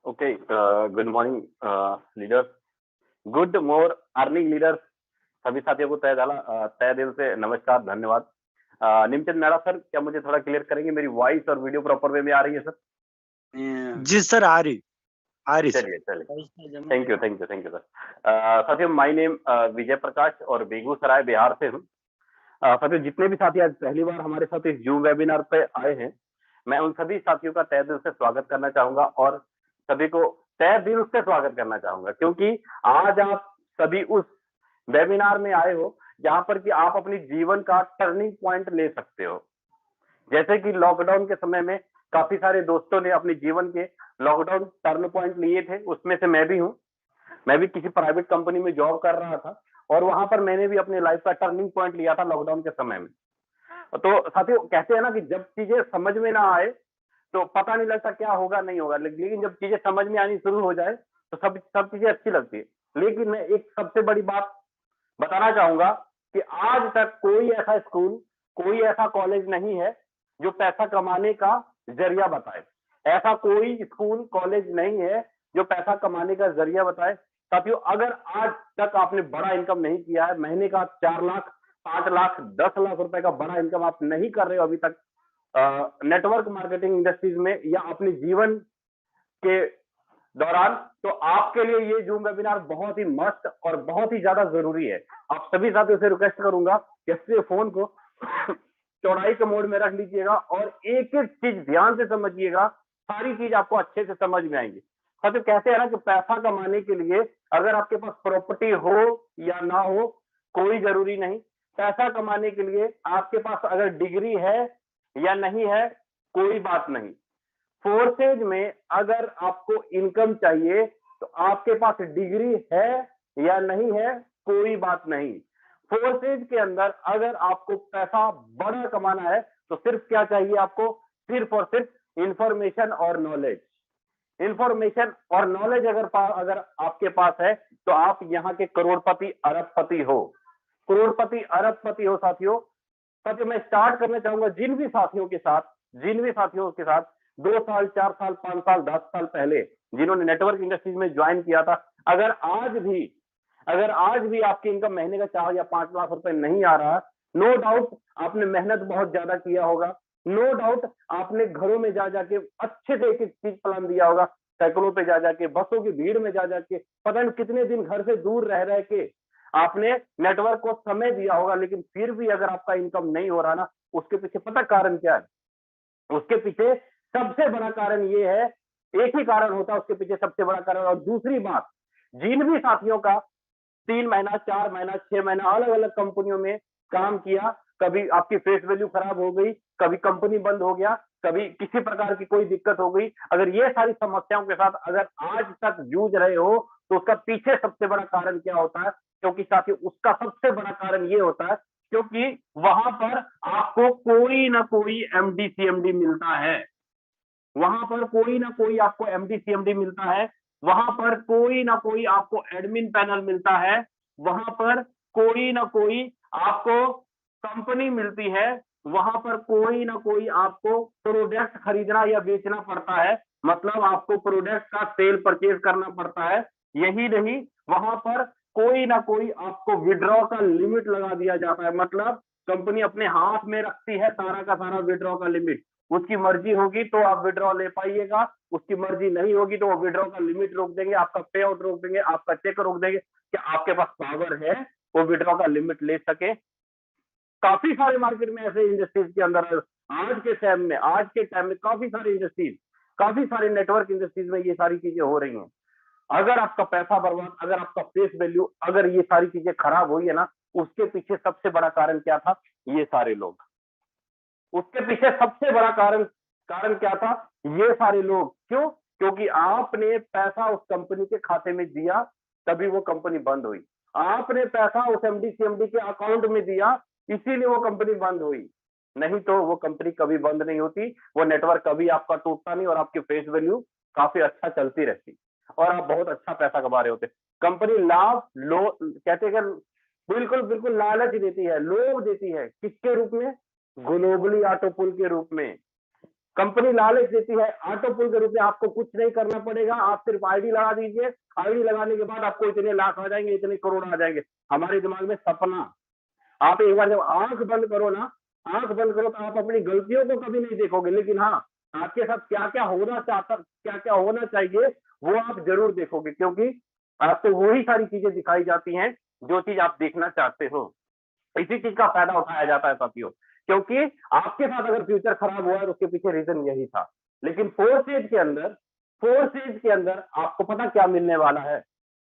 Okay, good morning, leaders. Good more earning leaders सभी साथियों को तय दिल से नमस्कार, धन्यवाद। निमचंद मेहरा सर, क्या मुझे थोड़ा क्लियर करेंगे? मेरी वॉइस और वीडियो प्रॉपर वे में आ रही है सर? जी सर, आ रही सर। चलिए। Thank you sir. साथियों, माय नेम विजय प्रकाश और बेगूसराय बिहार से हूँ। साथियों, जितने भी साथी आज पहली बार हमारे साथ इस जूम वेबिनार पे आए हैं, मैं उन सभी साथियों का तहे दिल से स्वागत करना चाहूंगा और सभी को तहे दिल से स्वागत करना चाहूंगा, क्योंकि आज आप सभी उस वेबिनार में आए हो जहां पर कि आप अपनी जीवन का टर्निंग पॉइंट ले सकते हो। जैसे कि लॉकडाउन के समय में काफी सारे दोस्तों ने अपने जीवन के लॉकडाउन टर्न पॉइंट लिए थे, उसमें से मैं भी हूँ। मैं भी किसी प्राइवेट कंपनी में जॉब कर रहा था और वहां पर मैंने भी अपनी लाइफ का टर्निंग पॉइंट लिया था लॉकडाउन के समय में। तो साथियों, कहते हैं ना कि जब चीजें समझ में ना आए तो पता नहीं लगता क्या होगा नहीं होगा, लेकिन जब चीजें समझ में आनी शुरू हो जाए तो सब चीजें अच्छी लगती है। लेकिन मैं एक सबसे बड़ी बात बताना चाहूंगा कि आज तक कोई ऐसा स्कूल, कोई ऐसा कॉलेज नहीं है जो पैसा कमाने का जरिया बताए। ऐसा कोई स्कूल कॉलेज नहीं है जो पैसा कमाने का जरिया बताए। साथियों, अगर आज तक आपने बड़ा इनकम नहीं किया है, महीने का 4 लाख, 5 लाख, 10 लाख रुपए का बड़ा इनकम आप नहीं कर रहे हो अभी तक नेटवर्क मार्केटिंग इंडस्ट्रीज में या अपने जीवन के दौरान, तो आपके लिए ये जूम वेबिनार बहुत ही मस्त और बहुत ही ज्यादा जरूरी है। आप सभी साथियों से रिक्वेस्ट करूंगा कि अपने फोन को चौड़ाई के मोड में रख लीजिएगा और एक एक चीज ध्यान से समझिएगा, सारी चीज आपको अच्छे से समझ में आएंगी। साथियों, कहते हैं ना कि पैसा कमाने के लिए अगर आपके पास प्रॉपर्टी हो या ना हो कोई जरूरी नहीं। पैसा कमाने के लिए आपके पास अगर डिग्री है या नहीं है कोई बात नहीं। फोर्सेज में अगर आपको इनकम चाहिए तो आपके पास डिग्री है या नहीं है कोई बात नहीं। फोर्सेज के अंदर अगर आपको पैसा बड़ा कमाना है तो सिर्फ क्या चाहिए आपको? सिर्फ और सिर्फ इंफॉर्मेशन और नॉलेज। इंफॉर्मेशन और नॉलेज अगर आपके पास है तो आप यहाँ के करोड़पति अरबपति हो। करोड़पति अरबपति हो साथियों। मैं स्टार्ट करना चाहूंगा जिन भी साथियों के साथ 2 साल, 4 साल, 5 साल, 10 साल पहले जिन्होंने नेटवर्क इंडस्ट्रीज में ज्वाइन किया था, अगर आज भी आपकी इनकम महीने का 4 या 5 लाख रुपए नहीं आ रहा, नो डाउट आपने मेहनत बहुत ज्यादा किया होगा। नो डाउट आपने घरों में जा जाके अच्छे से एक एक चीज प्लान दिया होगा, साइकिलों पे जा जाके, बसों की भीड़ में जा जाके, पता नहीं कितने दिन घर से दूर रह के आपने नेटवर्क को समय दिया होगा। लेकिन फिर भी अगर आपका इनकम नहीं हो रहा ना, उसके पीछे पता कारण क्या है? उसके पीछे सबसे बड़ा कारण ये है, एक ही कारण होता है उसके पीछे सबसे बड़ा कारण। और दूसरी बात, जिन भी साथियों का 3 महीना, 4 महीना, 6 महीना अलग अलग कंपनियों में काम किया, कभी आपकी फेस वैल्यू खराब हो गई, कभी कंपनी बंद हो गया, कभी किसी प्रकार की कोई दिक्कत हो गई, अगर ये सारी समस्याओं के साथ अगर आज तक जूझ रहे हो तो उसका पीछे सबसे बड़ा कारण क्या होता है? क्योंकि साथियों, उसका सबसे बड़ा कारण ये होता है क्योंकि वहां पर आपको कोई ना कोई एमडी सीएमडी मिलता है। वहां पर कोई ना कोई आपको एमडी सीएमडी मिलता है। वहां पर कोई ना कोई आपको एडमिन पैनल मिलता है। वहां पर कोई ना कोई आपको कंपनी मिलती है। वहां पर कोई ना कोई आपको प्रोडक्ट खरीदना या बेचना पड़ता है, मतलब आपको प्रोडक्ट का सेल परचेज करना पड़ता है। यही नहीं, वहां पर कोई ना कोई आपको विड्रॉ का लिमिट लगा दिया जाता है, मतलब कंपनी अपने हाथ में रखती है सारा का सारा विड्रॉ का लिमिट। उसकी मर्जी होगी तो आप विड्रॉ ले पाइएगा, उसकी मर्जी नहीं होगी तो वो विड्रॉ का लिमिट रोक देंगे, आपका पे आउट रोक देंगे, आपका चेक रोक देंगे। कि आपके पास पावर है वो विड्रॉ का लिमिट ले सके। काफी सारे मार्केट में ऐसे इंडस्ट्रीज के अंदर आज के टाइम में काफी सारे नेटवर्क इंडस्ट्रीज में ये सारी चीजें हो रही हैं। अगर आपका पैसा बर्बाद, अगर आपका फेस वैल्यू, अगर ये सारी चीजें खराब हुई है ना, उसके पीछे सबसे बड़ा कारण क्या था? ये सारे लोग। उसके पीछे सबसे बड़ा कारण क्या था? ये सारे लोग। क्यों? क्योंकि आपने पैसा उस कंपनी के खाते में दिया, तभी वो कंपनी बंद हुई। आपने पैसा उस एमडी सीएमडी के अकाउंट में दिया, इसीलिए वो कंपनी बंद हुई। नहीं तो वो कंपनी कभी बंद नहीं होती, वो नेटवर्क कभी आपका टूटता नहीं और आपकी फेस वैल्यू काफी अच्छा चलती रहती और आप बहुत अच्छा पैसा कमा रहे होते। कंपनी लाभ लो कहते हैं, बिल्कुल लालच देती है, लोभ देती है। किसके रूप में? ग्लोबली ऑटो पुल के रूप में। कंपनी लालच देती है, ऑटो पुल के रूप में आपको कुछ नहीं करना पड़ेगा, आप सिर्फ आईडी लगा दीजिए, आईडी लगाने के बाद आपको इतने लाख आ जाएंगे, इतने करोड़ आ जाएंगे। हमारे दिमाग में सपना, आप एक बार जब आंख बंद करो ना, आंख बंद करो तो आप अपनी गलतियों को कभी नहीं देखोगे, लेकिन हाँ, आपके साथ क्या क्या होना चाहता, क्या क्या होना चाहिए, वो आप जरूर देखोगे, क्योंकि आपको वही सारी चीजें दिखाई जाती हैं जो चीज आप देखना चाहते हो। इसी चीज का फायदा उठाया जाता है साथियों, क्योंकि आपके साथ अगर फ्यूचर खराब हुआ है तो उसके पीछे रीजन यही था। लेकिन फोर्थ एज के अंदर आपको पता क्या मिलने वाला है?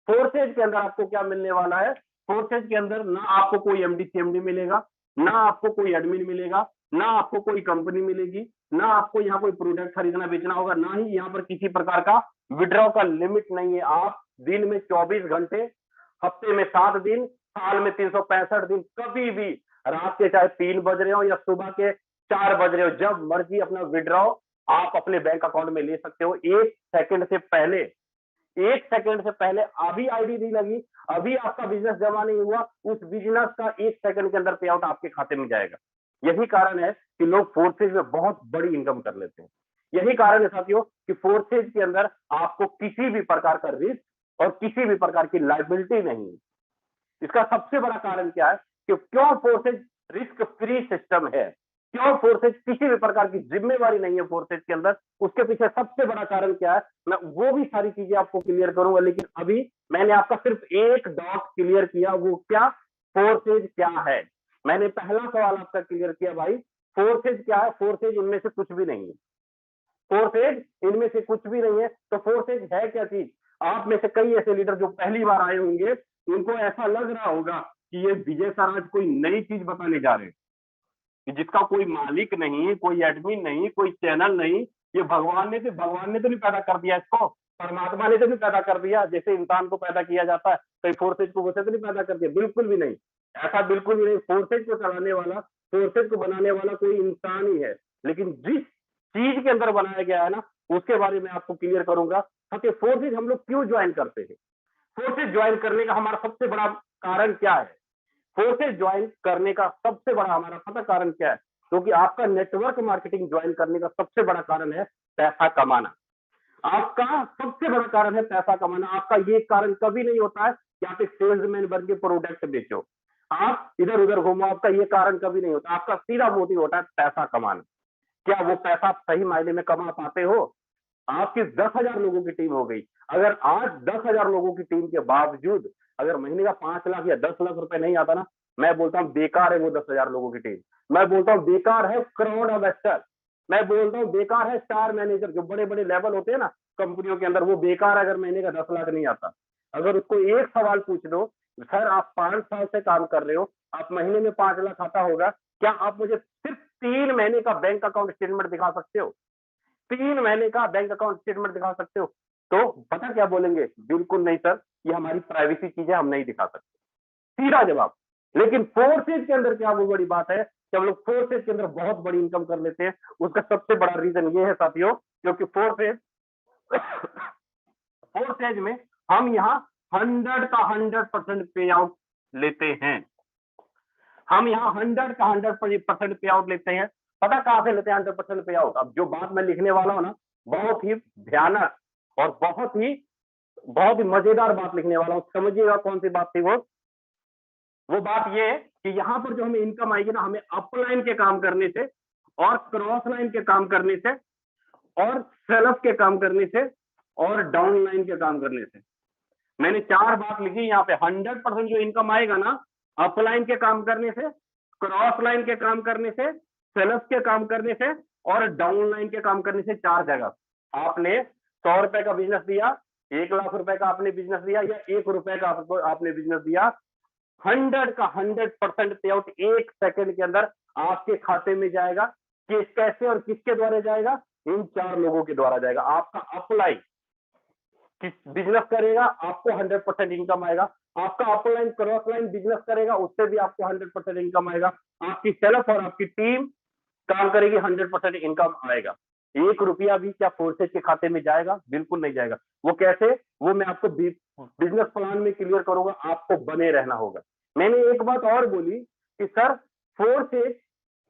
फोर्थ एज के अंदर आपको क्या मिलने वाला है? फोर्थ एज के अंदर ना आपको कोई एमडी सीएमडी मिलेगा, ना आपको कोई एडमिन मिलेगा, ना आपको कोई कंपनी मिलेगी, ना आपको यहाँ कोई प्रोडक्ट खरीदना बेचना होगा, ना ही यहाँ पर किसी प्रकार का विड्रॉ का लिमिट नहीं है। आप दिन में 24 घंटे, हफ्ते में 7 दिन, साल में 365 दिन, कभी भी रात के चाहे 3 बज रहे हो या सुबह के 4 बज रहे हो, जब मर्जी अपना विड्रॉ आप अपने बैंक अकाउंट में ले सकते हो। 1 सेकंड से पहले अभी आईडी नहीं लगी, अभी आपका बिजनेस जमा नहीं हुआ, उस बिजनेस का 1 सेकंड के अंदर पे आउट आपके खाते में जाएगा। यही कारण है कि लोग फोर्सेज में बहुत बड़ी इनकम कर लेते हैं। यही कारण है साथियों कि फोर्सेज के अंदर आपको किसी भी प्रकार का रिस्क और किसी भी प्रकार की लाइबिलिटी नहीं है। इसका सबसे बड़ा कारण क्या है कि क्यों फोर्सेज रिस्क फ्री सिस्टम है, क्यों फोर्सेज किसी भी प्रकार की जिम्मेवारी नहीं है फोर्सेज के अंदर, उसके पीछे सबसे बड़ा कारण क्या है, मैं वो भी सारी चीजें आपको क्लियर करूंगा। लेकिन अभी मैंने आपका सिर्फ एक डॉट क्लियर किया, वो क्या? फोर्सेज क्या है। मैंने पहला सवाल आपका क्लियर किया भाई, फोर्सेज क्या है? फोर्सेज इनमें से कुछ भी नहीं है, फोर्सेज इनमें से कुछ भी नहीं है। तो फोर्सेज है क्या चीज? आप में से कई ऐसे लीडर जो पहली बार आए होंगे, उनको ऐसा लग रहा होगा कि ये विजय सर आज कोई नई चीज बताने जा रहे हैं, कि जिसका कोई मालिक नहीं, कोई एडमिन नहीं, कोई चैनल नहीं, ये भगवान ने तो नहीं पैदा कर दिया इसको, परमात्मा ने तो नहीं पैदा कर दिया, जैसे इंसान को पैदा किया जाता है, तो फोर्सेज को वैसे तो नहीं पैदा कर दिया, बिल्कुल भी नहीं, ऐसा बिल्कुल भी नहीं। फोर्सेज को चलाने वाला, फोर्सेज को बनाने वाला कोई इंसान ही है। लेकिन जिस चीज के अंदर बनाया गया है ना, उसके बारे में आपको क्लियर करूंगा। फोर्सेज हम लोग क्यों ज्वाइन करते हैं? फोर्सेज ज्वाइन करने का हमारा सबसे बड़ा कारण क्या है? फोर्सेज ज्वाइन करने का सबसे बड़ा हमारा पता कारण क्या है? क्योंकि आपका नेटवर्क मार्केटिंग ज्वाइन करने का सबसे बड़ा कारण है पैसा कमाना। आपका सबसे बड़ा कारण है पैसा कमाना। आपका ये कारण कभी नहीं होता है कि आप एक सेल्समैन बन के प्रोडक्ट बेचो, आप इधर उधर घूमो, आपका ये कारण कभी नहीं होता। आपका सीधा मोटिव होता है पैसा कमाना। क्या वो पैसा आप सही मायने में कमा पाते हो? आपकी 10,000 लोगों की टीम हो गई, अगर आज 10,000 लोगों की टीम के बावजूद अगर महीने का 5 लाख या 10 लाख रुपए नहीं आता ना, मैं बोलता हूं बेकार है वो 10,000 लोगों की टीम। मैं बोलता हूं बेकार है क्राउड इन्वेस्टर, मैं बोलता हूं बेकार है स्टार मैनेजर, जो बड़े बड़े लेवल होते हैं ना कंपनियों के अंदर, वो बेकार है अगर महीने का 10 लाख नहीं आता। अगर उसको एक सवाल पूछ दो, सर आप 5 साल से काम कर रहे हो, आप महीने में 5 लाख आता होगा, क्या आप मुझे सिर्फ 3 महीने का बैंक अकाउंट स्टेटमेंट दिखा सकते हो? 3 महीने का बैंक अकाउंट स्टेटमेंट दिखा सकते हो? तो पता क्या बोलेंगे? बिल्कुल नहीं सर, ये हमारी प्राइवेसी चीज है, हम नहीं दिखा सकते, सीधा जवाब। लेकिन फोर्सेज के अंदर क्या वो बड़ी बात है कि हम लोग फोर्सेज के अंदर बहुत बड़ी इनकम कर लेते हैं। उसका सबसे बड़ा रीजन ये है साथियों, क्योंकि फोर्सेज में हम यहाँ 100 का 100% पे आउट लेते हैं। हम यहाँ 100 का 100% पे आउट लेते हैं। पता कहां से लेते हैं 100% पे आउट? अब जो बात मैं लिखने वाला हूं ना, बहुत ही भयानक और बहुत ही मजेदार बात लिखने वाला हूं। समझिएगा कौन सी बात थी वो बात ये है कि यहाँ पर जो हमें इनकम आएगी ना, हमें अपलाइन के काम करने से और क्रॉस लाइन के काम करने से और सेल्फ के काम करने से और डाउन लाइन के काम करने से। मैंने 4 बात लिखी यहाँ पे। 100% जो इनकम आएगा ना, अपलाइन के काम करने से, क्रॉस लाइन के काम करने से, सेल्फ के काम करने से और डाउन लाइन के काम करने से। 4 जगह आपने 100 रुपए का बिजनेस दिया, 1 लाख रुपए का आपने बिजनेस दिया या 1 रुपए का आपने बिजनेस दिया, 100 का 100% पे आउट 1 सेकंड के अंदर आपके खाते में जाएगा। कैसे और किसके द्वारा जाएगा? इन 4 लोगों के द्वारा जाएगा। आपका अपलाइन किस बिजनेस करेगा, आपको 100% इनकम आएगा। आपका अपलाइन क्रॉस लाइन बिजनेस करेगा, उससे भी आपको 100% इनकम आएगा। आपकी सेल्फ और आपकी टीम काम करेगी, 100% इनकम आएगा। 1 रुपया भी क्या फोर्सेज के खाते में जाएगा? बिल्कुल नहीं जाएगा। वो कैसे? वो मैं आपको बिजनेस प्लान में क्लियर करूंगा। आपको बने रहना होगा। मैंने एक बात और बोली कि सर फोर्सेज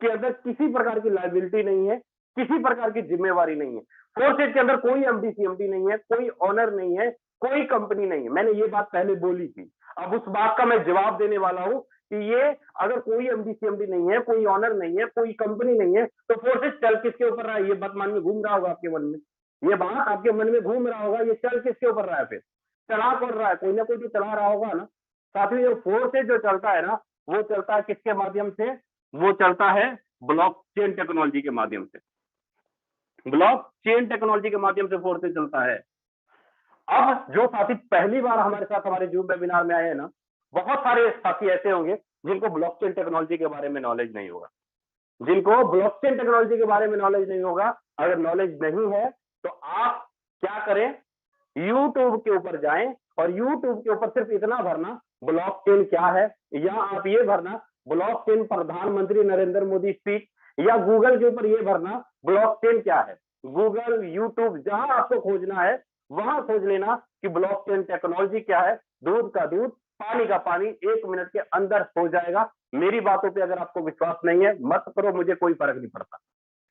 के अंदर किसी प्रकार की लायबिलिटी नहीं है, किसी प्रकार की जिम्मेवारी नहीं है। फोर्सेज के अंदर कोई एमडी सीएमडी नहीं है, कोई ऑनर नहीं है, कोई कंपनी नहीं है। मैंने ये बात पहले बोली थी, अब उस बात का मैं जवाब देने वाला हूं कि ये अगर कोई एमडी सीएमडी नहीं है, कोई ऑनर नहीं है, कोई कंपनी नहीं है, तो फोर्सेज चल किसके ऊपर रहा है? ये बात मन में घूम रहा होगा आपके मन में, ये बात आपके मन में घूम रहा होगा, ये चल किसके ऊपर रहा है? फिर चला कौन रहा है? कोई ना कोई तो चला रहा होगा ना। साथियों, ये फोर्सेज जो चलता है ना, वो चलता है किसके माध्यम से? वो चलता है ब्लॉकचेन टेक्नोलॉजी के माध्यम से। ब्लॉकचेन टेक्नोलॉजी के माध्यम से फोर्सेज चलता है। अब जो साथी पहली बार हमारे साथ हमारे जूम वेबिनार में आए हैं ना, बहुत सारे साथी ऐसे होंगे जिनको ब्लॉकचेन टेक्नोलॉजी के बारे में नॉलेज नहीं होगा, जिनको ब्लॉकचेन टेक्नोलॉजी के बारे में नॉलेज नहीं होगा। अगर नॉलेज नहीं है तो आप क्या करें, यूट्यूब के ऊपर जाएं और यूट्यूब के ऊपर सिर्फ इतना भरना ब्लॉकचेन क्या है, या आप ये भरना ब्लॉकचेन प्रधानमंत्री नरेंद्र मोदी स्पीच, या गूगल के ऊपर ये भरना ब्लॉकचेन क्या है। गूगल, यूट्यूब, जहां आपको खोजना है वहां खोज लेना कि ब्लॉकचेन टेक्नोलॉजी क्या है। दूध का दूध, पानी का पानी 1 मिनट के अंदर हो जाएगा। मेरी बातों पे अगर आपको विश्वास नहीं है, मत करो, मुझे कोई फर्क नहीं पड़ता।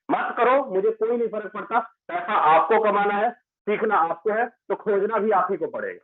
मत करो, मुझे कोई नहीं फर्क पड़ता। पैसा आपको कमाना है, सीखना आपको है, तो खोजना भी आप ही को पड़ेगा।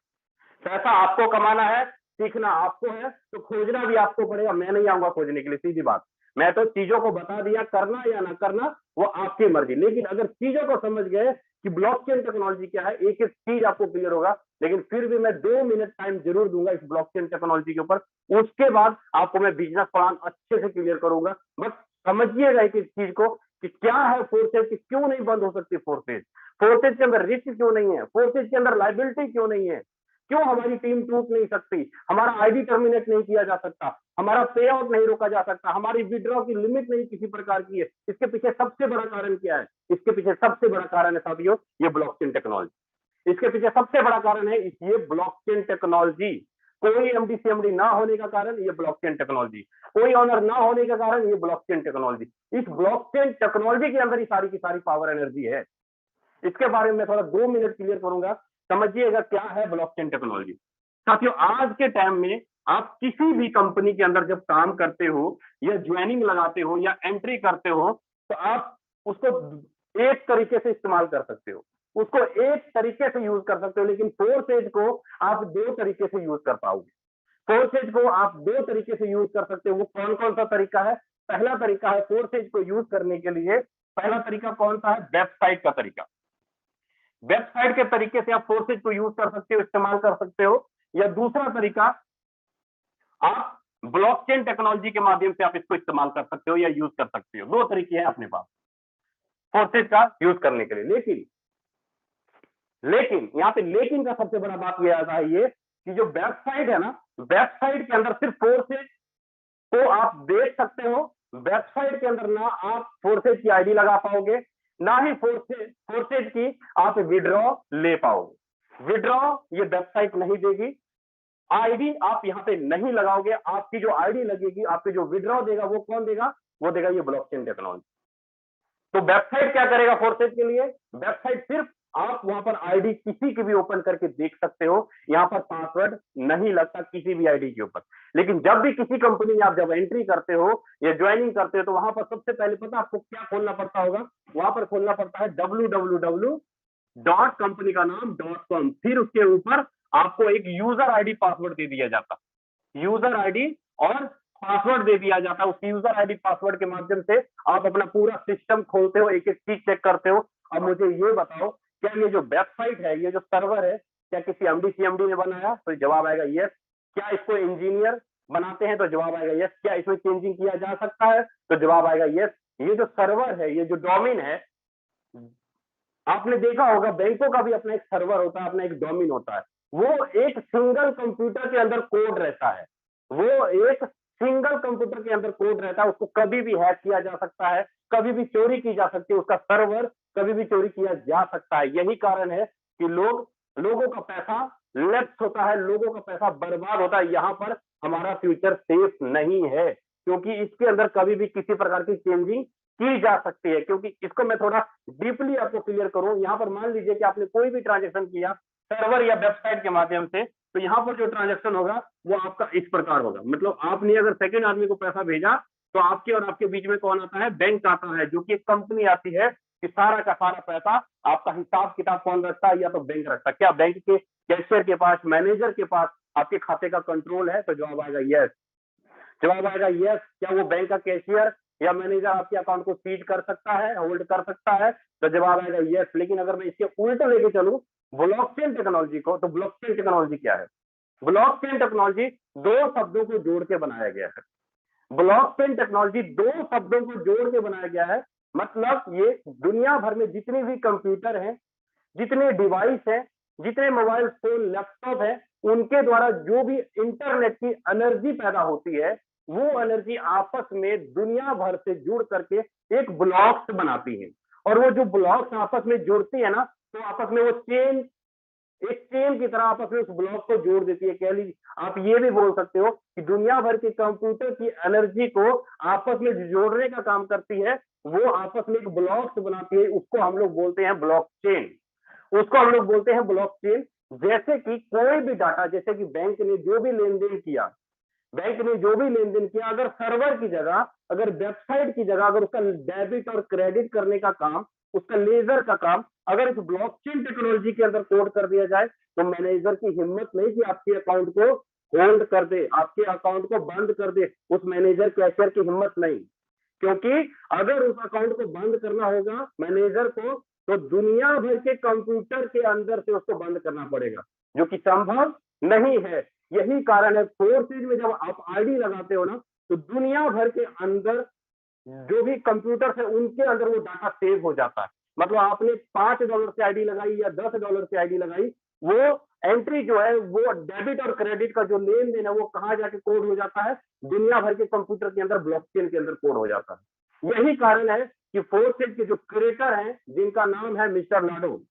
पैसा आपको कमाना है, सीखना आपको है, तो खोजना भी आपको पड़ेगा। मैं नहीं आऊंगा खोजने के लिए, सीधी बात। मैं तो चीजों को बता दिया, करना या ना करना वो आपकी मर्जी। लेकिन अगर चीजों को समझ गए कि ब्लॉकचेन टेक्नोलॉजी क्या है, एक एक चीज आपको क्लियर होगा। लेकिन फिर भी मैं 2 मिनट टाइम जरूर दूंगा इस ब्लॉकचेन टेक्नोलॉजी के ऊपर। उसके बाद आपको मैं बिजनेस प्लान अच्छे से क्लियर करूंगा। बस समझिएगा एक चीज को कि क्या है फोर्सेज, कि क्यों नहीं बंद हो सकती फोर्सेज, फोर्सेज के अंदर रिस्क क्यों नहीं है, फोर्सेज के अंदर लाइबिलिटी क्यों नहीं है, क्यों हमारी टीम टूट नहीं सकती, हमारा आईडी टर्मिनेट नहीं किया जा सकता, हमारा पे आउट नहीं रोका जा सकता, हमारी विड्रॉ की लिमिट नहीं किसी प्रकार की है। इसके पीछे सबसे बड़ा कारण क्या है? इसके पीछे सबसे बड़ा कारण है साथियों, ये ब्लॉकचेन टेक्नोलॉजी। इसके पीछे सबसे बड़ा कारण है ये ब्लॉकचेन टेक्नोलॉजी। कोई एमडी सीएमडी ना होने का कारण ये ब्लॉकचेन टेक्नोलॉजी, कोई ऑनर ना होने का कारण ये ब्लॉकचेन टेक्नोलॉजी। इस ब्लॉकचेन टेक्नोलॉजी के अंदर ही सारी की सारी पावर एनर्जी है। इसके बारे में थोड़ा 2 मिनट क्लियर करूंगा, समझिएगा क्या है ब्लॉकचेन टेक्नोलॉजी। साथियों, आज के टाइम में आप किसी भी कंपनी के अंदर जब काम करते हो या ज्वाइनिंग लगाते हो या एंट्री करते हो, तो आप उसको एक तरीके से इस्तेमाल कर सकते हो, उसको एक तरीके से यूज कर सकते हो। लेकिन फोर्सेज को आप 2 तरीके से यूज कर पाओगे। फोर्सेज को आप 2 तरीके से यूज कर सकते हो। वो कौन कौन सा तरीका है? पहला तरीका है फोर्सेज को यूज करने के लिए, पहला तरीका कौन सा है? वेबसाइट का तरीका। वेबसाइट के तरीके से आप फोर्सेज को यूज कर सकते हो, इस्तेमाल कर सकते हो। या दूसरा तरीका, आप ब्लॉकचेन टेक्नोलॉजी के माध्यम से आप इसको इस्तेमाल कर सकते हो या यूज कर सकते हो। 2 तरीके हैं अपने पास फोर्सेज का यूज करने के लिए। लेकिन यहां पे लेकिन का सबसे बड़ा बात यह आता है ये कि जो वेबसाइट है ना, वेबसाइट के अंदर सिर्फ फोर्सेज को आप देख सकते हो। वेबसाइट के अंदर ना आप फोर्सेज की आईडी लगा पाओगे, ना ही फोर्सेज की आप विड्रॉ ले पाओगे। विड्रॉ ये वेबसाइट नहीं देगी, आईडी आप यहां पे नहीं लगाओगे। आपकी जो आईडी लगेगी, आपकी जो विड्रॉ देगा वो कौन देगा? वो देगा ये ब्लॉकचेन टेक्नोलॉजी। तो वेबसाइट क्या करेगा फोर्सेज के लिए? वेबसाइट सिर्फ आप वहां पर आईडी किसी की भी ओपन करके देख सकते हो, यहां पर पासवर्ड नहीं लगता किसी भी आईडी के ऊपर। लेकिन जब भी किसी कंपनी में आप जब एंट्री करते हो या ज्वाइनिंग करते हो, तो वहां पर सबसे पहले पता आपको क्या खोलना पड़ता होगा? वहां पर खोलना पड़ता है www कंपनी का नाम .com। फिर उसके ऊपर आपको एक यूजर आईडी पासवर्ड दे दिया जाता, यूजर आईडी और पासवर्ड दे दिया जाता है। उस यूजर आईडी पासवर्ड के माध्यम से आप अपना पूरा सिस्टम खोलते हो, एक एक चीज चेक करते हो। अब मुझे ये बताओ, क्या ये जो वेबसाइट है, ये जो सर्वर है, क्या किसी एमडी सीएमडी ने बनाया? तो जवाब आएगा यस। क्या इसको इंजीनियर बनाते हैं? तो जवाब आएगा यस। क्या इसमें चेंजिंग किया जा सकता है? तो जवाब आएगा यस। ये जो सर्वर है, ये जो डोमेन है, आपने देखा होगा बैंकों का भी अपना एक सर्वर होता है, अपना एक डोमेन होता है। वो एक सिंगल कंप्यूटर के अंदर कोड रहता है, वो एक सिंगल कंप्यूटर के अंदर कोड रहता है। उसको कभी भी हैक किया जा सकता है, कभी भी चोरी की जा सकती है, उसका सर्वर कभी भी चोरी किया जा सकता है। यही कारण है कि लोगों का पैसा लेफ्ट होता है, लोगों का पैसा बर्बाद होता है। यहाँ पर हमारा फ्यूचर सेफ नहीं है, क्योंकि इसके अंदर कभी भी किसी प्रकार की चेंजिंग की जा सकती है। क्योंकि इसको मैं थोड़ा डीपली आपको क्लियर करूं, यहाँ पर मान लीजिए कि आपने कोई भी ट्रांजेक्शन किया सर्वर या वेबसाइट के माध्यम से, तो यहाँ पर जो ट्रांजेक्शन होगा वो आपका इस प्रकार होगा। मतलब आपने अगर सेकंड आदमी को पैसा भेजा, तो आपके और आपके बीच में कौन आता है? बैंक आता है, जो कि एक कंपनी आती है। कि सारा का सारा पैसा आपका हिसाब किताब कौन रखता है, या तो बैंक रखता है। क्या बैंक के कैशियर के पास, मैनेजर के पास आपके खाते का कंट्रोल है? तो जवाब आएगा यस। जवाब आएगा यस। क्या वो बैंक का कैशियर या मैनेजर आपके अकाउंट को सीज कर सकता है, होल्ड कर सकता है? तो जवाब आएगा यस। लेकिन अगर मैं इसके उल्टा लेके चलूं ब्लॉकचेन टेक्नोलॉजी को, तो ब्लॉकचेन टेक्नोलॉजी क्या है? ब्लॉकचेन टेक्नोलॉजी दो शब्दों को जोड़ के बनाया गया है। ब्लॉकचेन टेक्नोलॉजी दो शब्दों को जोड़ के बनाया गया है। मतलब ये दुनिया भर में जितने भी कंप्यूटर हैं, जितने डिवाइस हैं, जितने मोबाइल फोन, लैपटॉप है, उनके द्वारा जो भी इंटरनेट की एनर्जी पैदा होती है, वो एनर्जी आपस में दुनिया भर से जुड़ करके एक ब्लॉक्स बनाती है। और वो जो ब्लॉक्स आपस में जुड़ती है ना, तो आपस में वो चेन, एक चेन की तरह आपस में उस ब्लॉक को जोड़ देती है। कह लीजिए, आप ये भी बोल सकते हो कि दुनिया भर के कंप्यूटर की एनर्जी को आपस में जोड़ने का काम करती है, वो आपस में एक ब्लॉक्स बनाती है। उसको हम लोग बोलते हैं ब्लॉकचेन। उसको हम लोग बोलते हैं ब्लॉकचेन। जैसे कि कोई भी डाटा, जैसे कि बैंक ने जो भी लेन देन किया, बैंक ने जो भी लेन देन किया, अगर सर्वर की जगह, अगर वेबसाइट की जगह, अगर उसका डेबिट और क्रेडिट करने का काम, उसका लेजर का काम अगर इस ब्लॉकचेन टेक्नोलॉजी के अंदर कोड कर दिया जाए, तो मैनेजर की हिम्मत नहीं कि आपके अकाउंट को होल्ड कर दे, आपके अकाउंट को बंद कर दे। उस मैनेजर कैशियर की हिम्मत नहीं, क्योंकि अगर उस अकाउंट को बंद करना होगा मैनेजर को, तो दुनिया भर के कंप्यूटर के अंदर से उसको बंद करना पड़ेगा, जो कि संभव नहीं है। यही कारण है फोर्सेज में जब आप आईडी लगाते हो ना, तो दुनिया भर के अंदर जो भी कंप्यूटर है उनके अंदर वो डाटा सेव हो जाता है। मतलब आपने $5 से आईडी लगाई या $10 से आईडी लगाई, वो एंट्री जो है, वो डेबिट और क्रेडिट का जो लेन देन है, वो कहां जाके कोड हो जाता है? दुनिया भर के कंप्यूटर के अंदर, ब्लॉकचेन के अंदर कोड हो जाता है। यही कारण है कि फोर्सेज के जो क्रिएटर हैं, जिनका नाम है मिस्टर लाडो,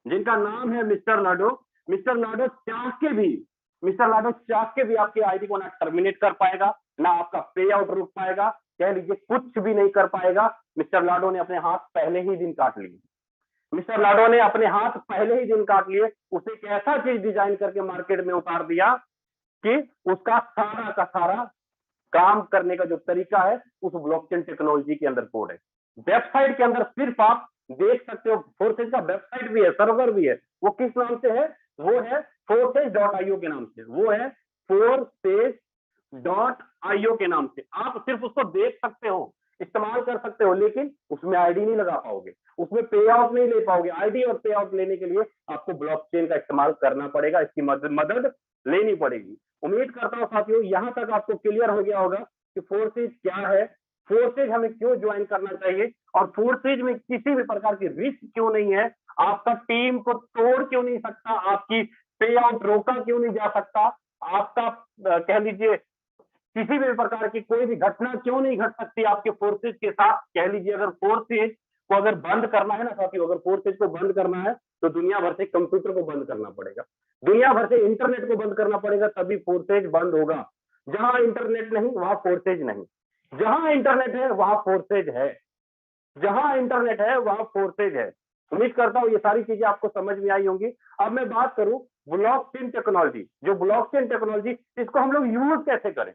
जिनका नाम है मिस्टर लाडो, मिस्टर लाडो चाह के भी, मिस्टर लाडो चाह के भी आपके आईडी को ना टर्मिनेट कर पाएगा, ना आपका पे आउट रुक पाएगा, कह लीजिए कुछ भी नहीं कर पाएगा। मिस्टर लाडो ने अपने हाथ पहले ही दिन काट लिए। मिस्टर लाडो ने अपने हाथ पहले ही दिन काट लिए। उसे एक ऐसा चीज डिजाइन करके मार्केट में उतार दिया कि उसका सारा का सारा काम करने का जो तरीका है, उस ब्लॉकचेन टेक्नोलॉजी के अंदर कोड है। वेबसाइट के अंदर सिर्फ आप देख सकते हो, फोर्सेज का वेबसाइट भी है, सर्वर भी है। वो किस नाम से है? वो है forces.io के नाम से। वो है forces.io के नाम से। आप सिर्फ उसको देख सकते हो, इस्तेमाल कर सकते हो, लेकिन उसमें आईडी नहीं लगा पाओगे, उसमें पे आउट नहीं ले पाओगे। आईडी और पे आउट लेने के लिए आपको ब्लॉकचेन का इस्तेमाल करना पड़ेगा, इसकी मदद लेनी पड़ेगी। उम्मीद करता हूं साथियों, यहां तक आपको क्लियर हो गया होगा कि फोर्सेज क्या है, फोर्सेज हमें क्यों ज्वाइन करना चाहिए, और फोर्सेज में किसी भी प्रकार की रिस्क क्यों नहीं है, आपका टीम को तोड़ क्यों नहीं सकता, आपकी पे आउट रोका क्यों नहीं जा सकता, आपका कह लीजिए किसी भी प्रकार की कोई भी घटना क्यों नहीं घट सकती आपके फोर्सेज के साथ। कह लीजिए अगर फोर्सेज को अगर बंद करना है ना साथियों, अगर फोर्सेज को बंद करना है, तो दुनिया भर से कंप्यूटर को बंद करना पड़ेगा, दुनिया भर से इंटरनेट को बंद करना पड़ेगा, तभी फोर्सेज बंद होगा। जहां इंटरनेट नहीं वहां फोर्सेज नहीं, जहां इंटरनेट है वहां फोर्सेज है, जहां इंटरनेट है वहां फोर्सेज है। उम्मीद करता हूं ये सारी चीजें आपको समझ में आई होंगी। अब मैं बात करूं ब्लॉकचेन टेक्नोलॉजी, जो ब्लॉकचेन टेक्नोलॉजी, इसको हम लोग यूज कैसे करें।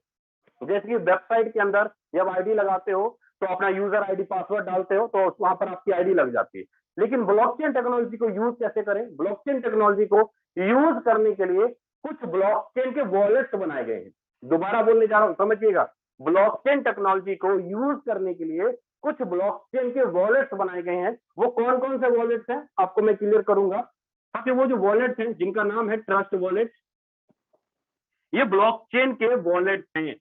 जैसे कि वेबसाइट के अंदर जब आईडी लगाते हो, तो अपना यूजर आईडी पासवर्ड डालते हो, तो वहां पर आपकी आईडी लग जाती है। लेकिन ब्लॉकचेन टेक्नोलॉजी को यूज कैसे करें? ब्लॉकचेन टेक्नोलॉजी को यूज करने के लिए कुछ ब्लॉकचेन के वॉलेट्स बनाए गए हैं। दोबारा बोलने जा रहा हूं, समझिएगा। ब्लॉकचेन टेक्नोलॉजी को यूज करने के लिए कुछ ब्लॉकचेन के वॉलेट्स बनाए गए हैं। वो कौन कौन से वॉलेट्स हैं आपको मैं क्लियर करूंगा। ताकि वो जो वॉलेट्स हैं, जिनका नाम है ट्रस्ट वॉलेट, ये ब्लॉकचेन के वॉलेट्स हैं।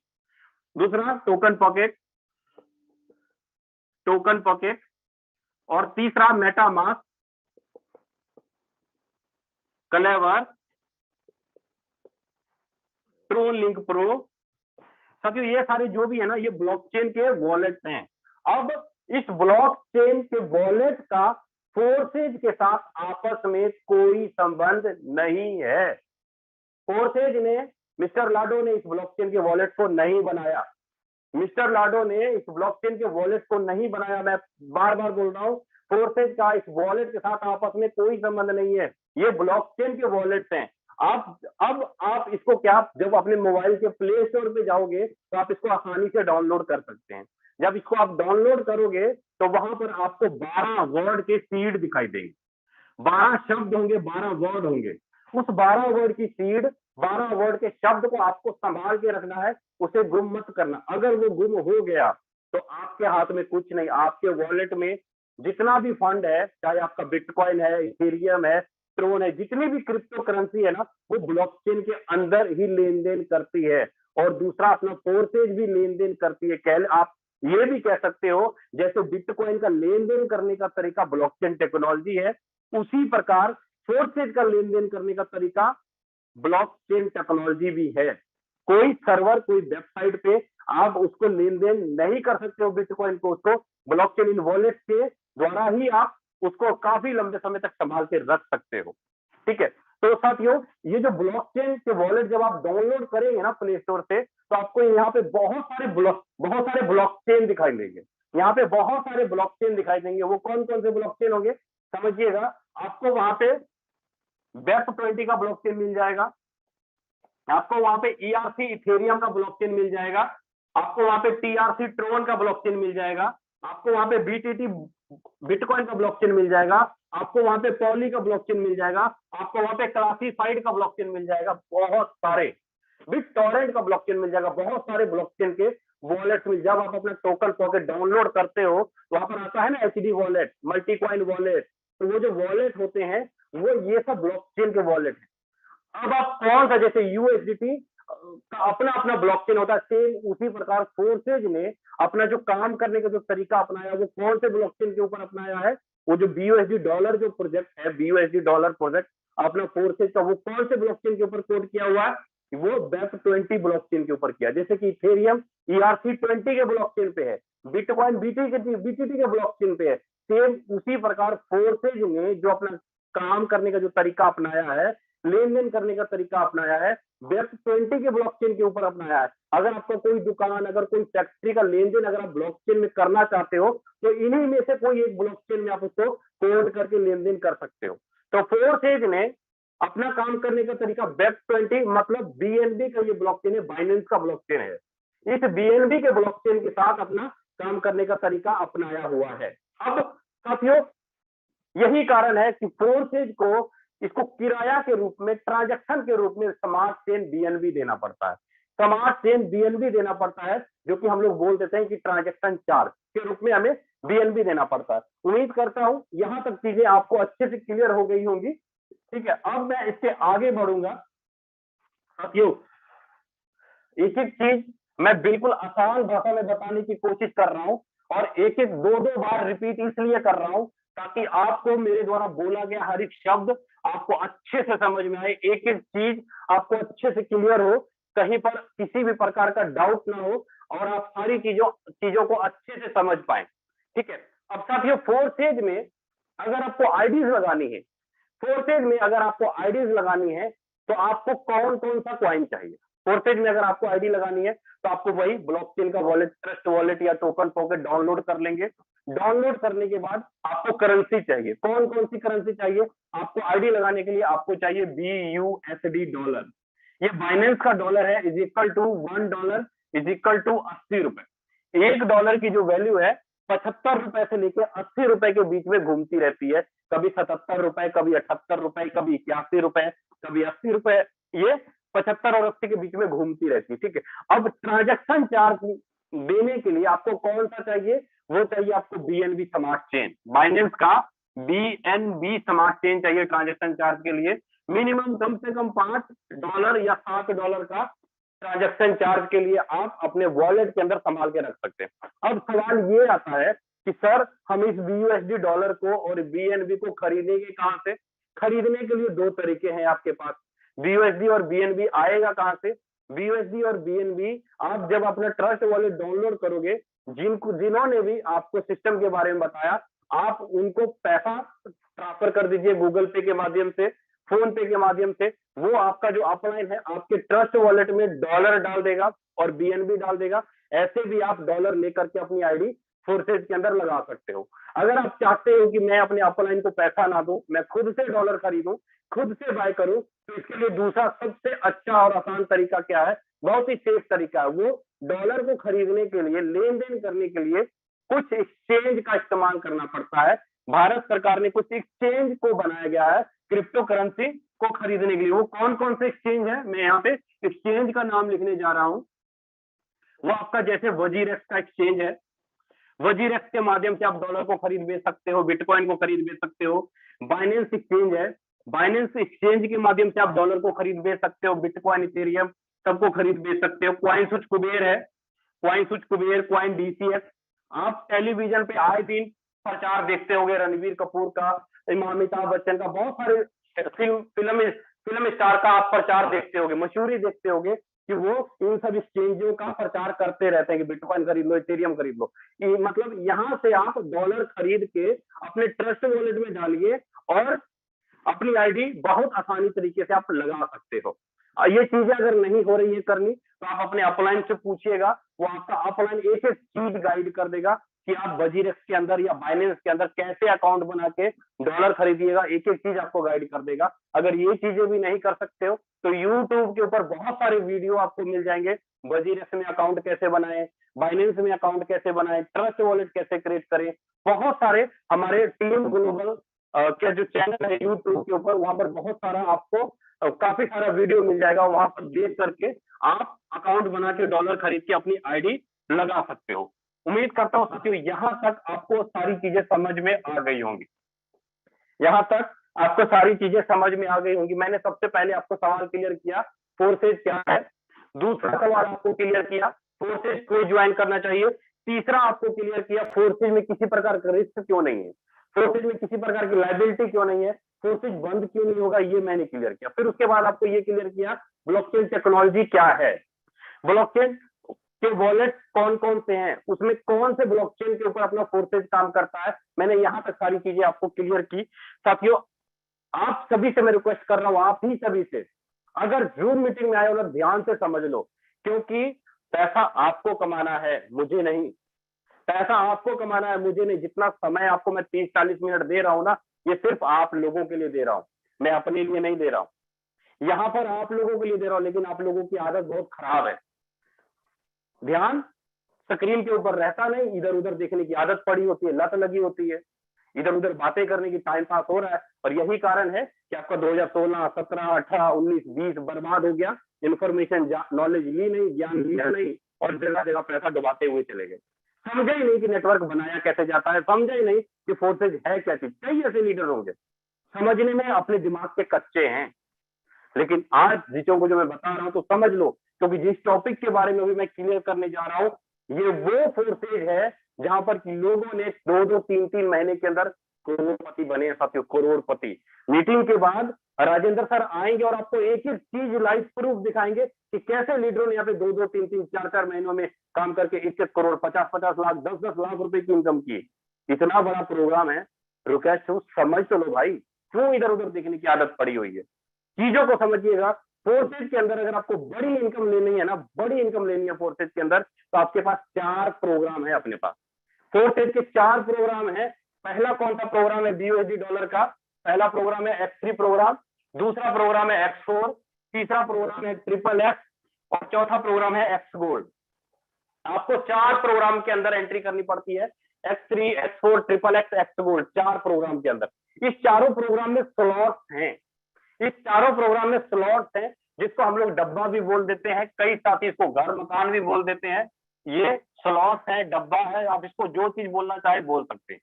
दूसरा टोकन पॉकेट, टोकन पॉकेट, और तीसरा MetaMask, clever, true link pro. साथियों ये सारे जो भी है ना, ये ब्लॉकचेन के वॉलेट्स हैं। अब इस ब्लॉकचेन के वॉलेट का फोर्सेज के साथ आपस में कोई संबंध नहीं है। फोर्सेज ने, मिस्टर लाडो ने इस ब्लॉकचेन के वॉलेट को नहीं बनाया। मिस्टर लाडो ने इस ब्लॉकचेन के वॉलेट को नहीं बनाया। मैं बार बार बोल रहा हूं, फोर्सेज का इस वॉलेट के साथ आपस में कोई संबंध नहीं है। ये ब्लॉकचेन के वॉलेट्स हैं। अब आप इसको क्या, जब अपने मोबाइल के प्ले स्टोर पे जाओगे, तो आप इसको आसानी से डाउनलोड कर सकते हैं। जब इसको आप डाउनलोड करोगे, तो वहां पर आपको 12 वर्ड के सीड दिखाई देंगे, 12 शब्द होंगे, 12 वर्ड होंगे। उस 12 वर्ड की सीड, 12 वर्ड के शब्द को आपको संभाल के रखना है, उसे गुम मत करना। अगर वो गुम हो गया तो आपके हाथ में कुछ नहीं, आपके वॉलेट में जितना भी फंड है, चाहे आपका बिटकॉइन है, इथेरियम है, ट्रोन है, जितनी भी क्रिप्टो करेंसी है ना, वो ब्लॉकचेन के अंदर ही लेन देन करती है। और दूसरा अपना फोर्सेज भी लेन देन करती है। कह आप ये भी कह सकते हो जैसे बिटकॉइन का लेन देन करने का तरीका ब्लॉकचेन टेक्नोलॉजी है, उसी प्रकार फोर्सेज का लेन देन करने का तरीका ब्लॉकचेन टेक्नोलॉजी भी है। कोई सर्वर, कोई वेबसाइट पे आप उसको लेन देन नहीं कर सकते हो बिटकॉइन को, उसको ब्लॉकचेन इन वॉलेट के द्वारा ही आप उसको काफी लंबे समय तक संभाल के रख सकते हो। ठीक है, तो साथियों ये जो ब्लॉकचेन के वॉलेट जब आप डाउनलोड करेंगे ना प्ले स्टोर से, तो आपको यहाँ पे बहुत सारे ब्लॉकचेन दिखाई देंगे। यहाँ पे बहुत सारे ब्लॉकचेन दिखाई देंगे। वो कौन कौन से ब्लॉकचेन होंगे समझिएगा। आपको वहां पे BEP20 का ब्लॉकचेन मिल जाएगा, आपको वहां पे ERC इथेरियम का ब्लॉकचेन मिल जाएगा, आपको वहां पे TRC ट्रोन का ब्लॉकचेन मिल जाएगा, आपको वहां पे BTT बिटकॉइन का ब्लॉकचेन मिल जाएगा, आपको वहां पे पॉली का ब्लॉकचेन मिल जाएगा, आपको वहां पे क्लासिफाइड का ब्लॉकचेन मिल जाएगा, बहुत सारे बिटटॉरेंट का ब्लॉकचेन मिल जाएगा, बहुत सारे ब्लॉकचेन के वॉलेट मिल। जब आप अपना टोकन पॉकेट डाउनलोड करते हो, वहां पर आता है ना HD वॉलेट, मल्टीकॉइन वॉलेट, तो वो जो वॉलेट होते हैं वो ये सब ब्लॉकचेन के वॉलेट है। अब आप कौन सा, जैसे USDT का अपना अपना ब्लॉकचेन होता है, सेम उसी प्रकार फोर्सेज ने अपना जो काम करने का जो तरीका अपनाया, वो कौन से ब्लॉकचेन के ऊपर अपनाया है? वो जो BUSD डॉलर जो प्रोजेक्ट है, BUSD डॉलर प्रोजेक्ट अपना फोर्सेज का, वो कौन से ब्लॉकचेन के ऊपर कोड किया हुआ है? वो BEP20 ब्लॉकचेन के ऊपर किया। जैसे कि इथेरियम ERC20 के ब्लॉकचेन पे है, बिटकॉइन BTT के ब्लॉकचेन पे है। सेम उसी प्रकार फोर्सेज ने जो अपना काम करने का जो तरीका अपनाया है, लेन देन करने का तरीका अपनाया है, BEP20 के ब्लॉकचेन के ऊपर अपनाया है। अगर आपका कोई दुकान, अगर कोई फैक्ट्री का लेन देन अगर आप ब्लॉकचेन में करना चाहते हो, तो इन्हीं में से कोई एक ब्लॉकचेन में आप उसको कोड करके लेन देन कर सकते हो। तो फोर्सेज ने अपना काम करने का तरीका BEP20 मतलब BNB का ये ब्लॉकचेन है, बाइनेंस का ब्लॉकचेन है, इस BNB के ब्लॉकचेन के साथ अपना काम करने का तरीका अपनाया हुआ है। अब साथियों यही कारण है कि फोर्सेज को इसको किराया के रूप में, ट्रांजैक्शन के रूप में स्मार्ट चेन BNB देना पड़ता है। स्मार्ट चेन BNB देना पड़ता है, जो कि हम लोग बोल देते हैं कि ट्रांजैक्शन चार्ज के रूप में हमें BNB देना पड़ता है। उम्मीद करता हूं यहां तक चीजें आपको अच्छे से क्लियर हो गई होंगी। ठीक है, अब मैं इससे आगे बढ़ूंगा। साथियों एक एक चीज मैं बिल्कुल आसान भाषा में बताने की कोशिश कर रहा हूं, और एक एक दो दो बार रिपीट इसलिए कर रहा हूं ताकि आपको मेरे द्वारा बोला गया हर एक शब्द आपको अच्छे से समझ में आए, एक एक चीज आपको अच्छे से क्लियर हो, कहीं पर किसी भी प्रकार का डाउट ना हो, और आप सारी चीजों को अच्छे से समझ पाए। ठीक है, अब साथियों फोर्सेज में अगर आपको आईडीज लगानी है, फोर्सेज में अगर आपको आईडीज लगानी है, तो आपको कौन कौन सा क्वाइन चाहिए? फोर्सेज में अगर आपको आईडी लगानी है तो आपको वही ब्लॉकचेन का वॉलेट, ट्रस्ट वॉलेट या टोकन पॉकेट डाउनलोड कर लेंगे। डाउनलोड करने के बाद आपको करेंसी चाहिए। कौन कौन सी करेंसी चाहिए आपको आईडी लगाने के लिए? आपको चाहिए BUSD डॉलर। ये बाइनेंस का डॉलर है, is equal to $1 is equal to 80 रुपए। $1 की जो वैल्यू है 75 रुपए से लेकर 80 रुपए के बीच में घूमती रहती है। कभी 77 रुपए, कभी 78 रुपए, कभी 81 रुपए, कभी 80 रुपए, ये 75 और 80 के बीच में घूमती रहती है। ठीक है, अब ट्रांजैक्शन चार्ज देने के लिए आपको कौन सा चाहिए? वो चाहिए आपको BNB स्मार्ट चेन, बाइनेंस का BNB स्मार्ट चेन चाहिए ट्रांजैक्शन चार्ज के लिए। मिनिमम कम से कम $5 या $7 का ट्रांजैक्शन चार्ज के लिए आप अपने वॉलेट के अंदर संभाल के रख सकते हैं। अब सवाल ये आता है कि सर हम इस BUSD डॉलर को और BNB को खरीदेंगे कहां से? खरीदने के लिए दो तरीके हैं आपके पास। BUSD और BNB आएगा कहां से? BUSD और BNB आप जब अपना ट्रस्ट वॉलेट डाउनलोड करोगे, जिन्होंने भी आपको सिस्टम के बारे में बताया, आप उनको पैसा ट्रांसफर कर दीजिए गूगल पे के माध्यम से, फोन पे के माध्यम से। वो आपका जो अपलाइन है आपके ट्रस्ट वॉलेट में डॉलर डाल देगा और BNB डाल देगा। ऐसे भी आप डॉलर लेकर के अपनी आईडी फोर्सेज के अंदर लगा सकते हो। अगर आप चाहते हो कि मैं अपने अपलाइन को पैसा ना दूं, मैं खुद से डॉलर खरीदूं, खुद से बाय करूं, तो इसके लिए दूसरा सबसे अच्छा और आसान तरीका क्या है? बहुत ही सेफ तरीका है। वो डॉलर को खरीदने के लिए, लेन देन करने के लिए कुछ एक्सचेंज का इस्तेमाल करना पड़ता है। भारत सरकार ने कुछ एक्सचेंज को बनाया गया है क्रिप्टो करेंसी को खरीदने के लिए। वो कौन कौन से एक्सचेंज है, मैं यहाँ पे एक्सचेंज का नाम लिखने जा रहा हूँ। वो आपका जैसे वजीरेक्स का एक्सचेंज है, वजीरेक्स के माध्यम से आप डॉलर को खरीद बेच सकते हो, बिटकॉइन को खरीद बेच सकते हो। बाइनेंस एक्सचेंज है, बाइनेंस एक्सचेंज के माध्यम से आप डॉलर को खरीद बेच सकते हो, बिटकॉइन, इथेरियम सबको खरीद बेच सकते हो। क्वाइन स्विच कुबेर है, coin switch Kuber, coin DCX. आप टेलीविजन पे आए दिन प्रचार देखते होंगे रणवीर कपूर का, अमिताभ बच्चन का, बहुत सारे फिल्म स्टार का आप प्रचार देखते होंगे, मशहूरी देखते होंगे कि वो इन सब एक्सचेंजों का प्रचार करते रहते हैं कि बिटकॉइन खरीद लो, इथेरियम खरीद लो। मतलब यहाँ से आप डॉलर खरीद के अपने ट्रस्ट वॉलेट में डालिए और अपनी आईडी बहुत आसानी तरीके से आप लगा सकते हो। ये चीजें अगर नहीं हो रही है करनी तो आप अपने अपलाइन से पूछिएगा, वो आपका अपलाइन एक एक चीज गाइड कर देगा कि आप वजीरेक्स के अंदर या बाइनेंस के अंदर कैसे अकाउंट बना के डॉलर खरीदिएगा, एक एक चीज आपको गाइड कर देगा। अगर ये चीजें भी नहीं कर सकते हो तो यूट्यूब के ऊपर बहुत सारे वीडियो आपको मिल जाएंगे, वजीरेक्स में अकाउंट कैसे बनाए, बाइनेंस में अकाउंट कैसे बनाए, ट्रस्ट वॉलेट कैसे क्रिएट करें। बहुत सारे हमारे टीम ग्लोबल के जो चैनल है यूट्यूब के ऊपर, वहां पर बहुत सारा आपको काफी सारा वीडियो मिल जाएगा, वहां पर देख करके आप अकाउंट बना के डॉलर खरीद के अपनी आईडी लगा सकते हो। उम्मीद करता हूँ साथियों यहाँ तक आपको सारी चीजें समझ में आ गई होंगी, यहाँ तक आपको सारी चीजें समझ में आ गई होंगी। मैंने सबसे पहले आपको सवाल क्लियर किया फोर्सेज क्या है, दूसरा सवाल आपको क्लियर किया फोर्सेज क्यों ज्वाइन करना चाहिए, तीसरा आपको क्लियर किया फोर्सेज में किसी प्रकार का रिस्क क्यों नहीं है, फोर्सेज में किसी प्रकार की लाइबिलिटी क्यों नहीं है, फोर्सेज बंद क्यों नहीं होगा, ये मैंने क्लियर किया। फिर उसके बाद आपको ये क्लियर किया ब्लॉकचेन टेक्नोलॉजी क्या है, ब्लॉकचेन के वॉलेट कौन कौन से हैं, उसमें कौन से ब्लॉकचेन के ऊपर अपना फोर्सेज काम करता है, मैंने यहां तक सारी चीजें आपको क्लियर की। साथियों आप सभी से मैं रिक्वेस्ट कर रहा हूं, आप ही सभी से, अगर जूम मीटिंग में आए हो ना ध्यान से समझ लो, क्योंकि पैसा आपको कमाना है मुझे नहीं, पैसा आपको कमाना है मुझे नहीं। जितना समय आपको मैं 30-40 मिनट दे रहा हूं ना, ये सिर्फ आप लोगों के लिए दे रहा हूं, मैं अपने लिए नहीं दे रहा हूं। यहां पर आप लोगों के लिए दे रहा हूं, लेकिन आप लोगों की आदत बहुत खराब है, ध्यान स्क्रीन के ऊपर रहता नहीं, इधर उधर देखने की आदत पड़ी होती है, लत लगी होती है, इधर उधर बातें करने की टाइम पास हो रहा है। और यही कारण है कि आपका 2016, 17, 18, 19, 20 बर्बाद हो गया। इन्फॉर्मेशन नॉलेज ली नहीं, ज्ञान लिया नहीं, और जगह जगह पैसा डुबाते हुए चले गए। समझा ही नहीं कि नेटवर्क बनाया कैसे जाता है, समझा ही नहीं कि फोर्सेज है क्या चीज। कई ऐसे लीडर होंगे समझने में अपने दिमाग के कच्चे हैं, लेकिन आज चीजों को जो मैं बता रहा हूं तो समझ लो, क्योंकि जिस टॉपिक के बारे में भी मैं क्लियर करने जा रहा हूं, ये वो फोर्सेज है जहां पर लोगों ने 2-2, 3-3 महीने के अंदर करोड़पति बने हैं साथियों, करोड़पति। मीटिंग के बाद राजेंद्र सर आएंगे और आपको एक एक चीज लाइव प्रूफ दिखाएंगे कि कैसे लीडरों ने यहाँ पे 2-2, 3-3, 4-4 महीनों में काम करके 1-1 करोड़, 50-50 लाख, 10-10 लाख रुपए की इनकम की। इतना बड़ा प्रोग्राम है, रुकेश समझ तो लो भाई, क्यों इधर उधर देखने की आदत पड़ी हुई है। चीजों को समझिएगा। फोर्सेज के अंदर अगर आपको बड़ी इनकम लेनी है ना, बड़ी इनकम लेनी है फोर्सेज के अंदर, तो आपके पास 4 प्रोग्राम है अपने पास। फोर्सेज के 4 प्रोग्राम है। पहला कौन सा प्रोग्राम है बीयूएसडी डॉलर का, पहला प्रोग्राम है X3 प्रोग्राम, दूसरा प्रोग्राम है X4, तीसरा प्रोग्राम है XXX और चौथा प्रोग्राम है X गोल्ड। आपको 4 प्रोग्राम के अंदर एंट्री करनी पड़ती है, X3, X4, XXX, X gold, 4 programme के अंदर। इस चारों प्रोग्राम में स्लॉट्स हैं, इस चारों प्रोग्राम में स्लॉट्स हैं, जिसको हम लोग डब्बा भी बोल देते हैं, कई साथी इसको घर मकान भी बोल देते हैं। ये स्लॉट्स है, डब्बा है, आप इसको जो चीज बोलना चाहे बोल सकते हैं।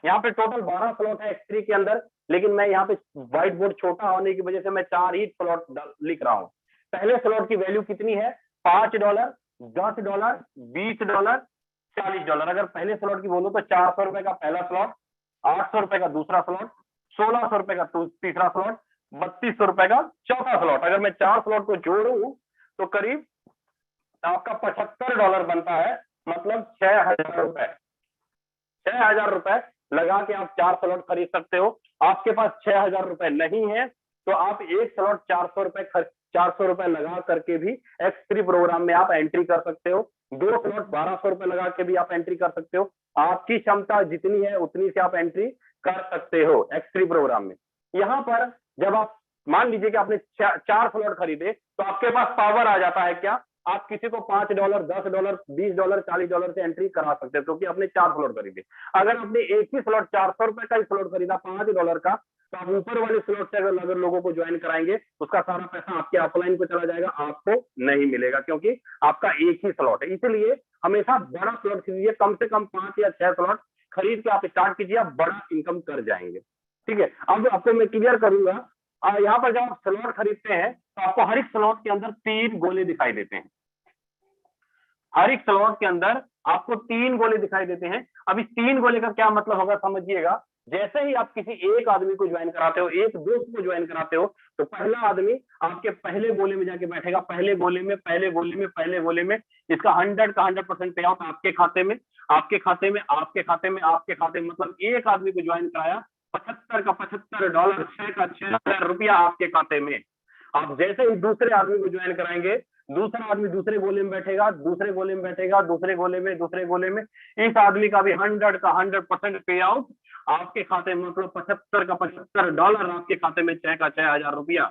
यहाँ पे टोटल 12 स्लॉट है X3 के अंदर, लेकिन मैं यहाँ पे व्हाइट बोर्ड छोटा होने की वजह से मैं 4 ही स्लॉट लिख रहा हूँ। पहले स्लॉट की वैल्यू कितनी है, $5, $10, $20, $40। अगर पहले स्लॉट की बोलो तो 400 रुपए का पहला स्लॉट, 800 रुपए का दूसरा स्लॉट, 1600 रुपए का तीसरा स्लॉट, 3200 रुपए का चौथा स्लॉट। अगर मैं 4 स्लॉट को जोड़ू तो करीब आपका $75 बनता है, मतलब 6000 रुपए। 6000 रुपए लगा के आप 4 स्लॉट खरीद सकते हो। आपके पास 6000 रुपए नहीं है तो आप एक स्लॉट 400 रुपए लगा करके भी X3 प्रोग्राम में आप एंट्री कर सकते हो। 2 स्लॉट 1200 रुपए लगा के भी आप एंट्री कर सकते हो। आपकी क्षमता जितनी है उतनी से आप एंट्री कर सकते हो X3 प्रोग्राम में। यहाँ पर जब आप मान लीजिए कि आपने 4 स्लॉट खरीदे तो आपके पास पावर आ जाता है क्या, आप किसी को $5, $10, $20, $40 से एंट्री करा सकते हो, क्योंकि आपने 4 स्लॉट खरीदे। अगर आपने एक ही स्लॉट ₹400 का ही स्लॉट खरीदा $5 का, तो आप ऊपर वाले स्लॉट से अगर लोगों को ज्वाइन कराएंगे, उसका सारा पैसा आपके अपलाइन को चला जाएगा, आपको नहीं मिलेगा, क्योंकि आपका एक ही स्लॉट है। इसीलिए हमेशा बड़ा स्लॉट खरीदिए, कम से कम 5 या 6 स्लॉट खरीद के आप स्टार्ट कीजिए, आप बड़ा इनकम कर जाएंगे। ठीक है, अब आपको मैं क्लियर करूंगा। यहाँ पर जब आप स्लॉट खरीदते हैं तो आपको हर एक स्लॉट के अंदर 3 गोले दिखाई देते हैं। हर एक स्लॉट के अंदर आपको 3 गोले दिखाई देते हैं। अब इस 3 गोले का क्या मतलब होगा समझिएगा। जैसे ही आप किसी एक आदमी को ज्वाइन कराते हो, एक दोस्त को ज्वाइन कराते हो, तो पहला आदमी आपके पहले गोले में जाके बैठेगा, पहले गोले में इसका 100 का 100% पे आउट आपके खाते में, मतलब एक आदमी को ज्वाइन कराया, 75 का $75, 6 का $6000 आपके खाते में। आप जैसे ही दूसरे आदमी को ज्वाइन कराएंगे, दूसरा आदमी दूसरे गोले में बैठेगा, दूसरे गोले में इस आदमी का भी 100 का 100% पे आउट आपके खाते में, मतलब 75 का $75 आपके खाते में, 6 का $6000।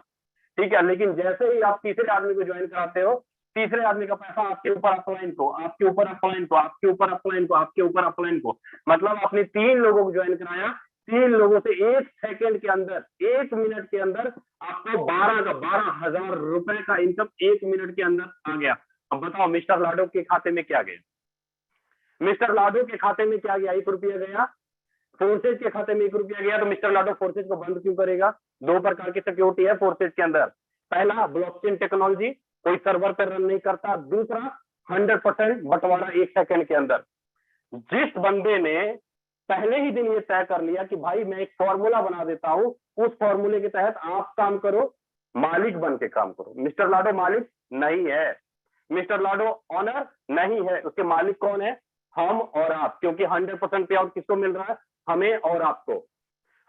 ठीक है, लेकिन जैसे ही आप तीसरे आदमी को ज्वाइन कराते हो, तीसरे आदमी का पैसा आपके ऊपर अपलाइन को, मतलब आपने 3 लोगों को ज्वाइन कराया, 3 लोगों से 1 सेकंड के अंदर, 1 मिनट के अंदर आपको 12,000 का इनकम 1 मिनट के अंदर आ गया। अब बताओ मिस्टर लाडो के खाते में क्या गया? मिस्टर लाडो के खाते में क्या गया? ₹1 गया। फोर्सेज के खाते में ₹1 गया, तो मिस्टर लाडो फोर्सेज को बंद क्यों करेगा? 2 प्रकार की सिक्योरिटी है फोर्सेज के अंदर। पहला, ब्लॉकचेन टेक्नोलॉजी, कोई सर्वर पर रन नहीं करता। दूसरा, 100% बंटवारा 1 सेकंड के अंदर। जिस बंदे ने पहले ही दिन ये तय कर लिया कि भाई मैं एक फॉर्मूला बना देता हूं, उस फॉर्मूले के तहत आप काम करो, मालिक बन के काम करो। मिस्टर लाडो मालिक नहीं है, मिस्टर लाडो ऑनर नहीं है, उसके मालिक कौन है? हम और आप, क्योंकि 100% पे आउट किसको मिल रहा है? हमें और आपको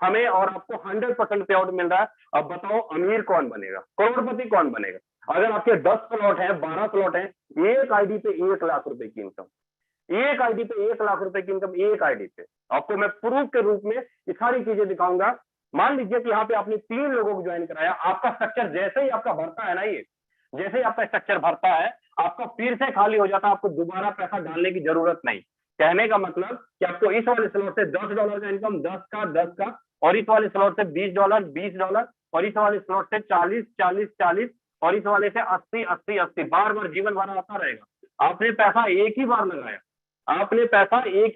100% पे आउट मिल रहा है। अब बताओ अमीर कौन बनेगा, करोड़पति कौन बनेगा? अगर आपके 10 स्लॉट है, 12 स्लॉट है, एक आईडी पे ₹1,00,000 की इनकम, एक आईडी पे ₹1,00,000 की इनकम, एक आईडी पे। आपको मैं प्रूफ के रूप में ये सारी चीजें दिखाऊंगा। मान लीजिए कि यहाँ पे आपने 3 लोगों को ज्वाइन कराया, आपका स्ट्रक्चर जैसे ही आपका भरता है ना, ये जैसे ही आपका स्ट्रक्चर भरता है, आपका फिर से खाली हो जाता है, आपको दोबारा पैसा डालने की जरूरत नहीं। कहने का मतलब कि आपको इस वाले स्लॉट से $10 का इनकम, 10 का, और इस वाले स्लॉट से $20, और इस वाले स्लॉट से 40, और इस वाले से 80, बार बार जीवन भर आता रहेगा। आपने पैसा एक ही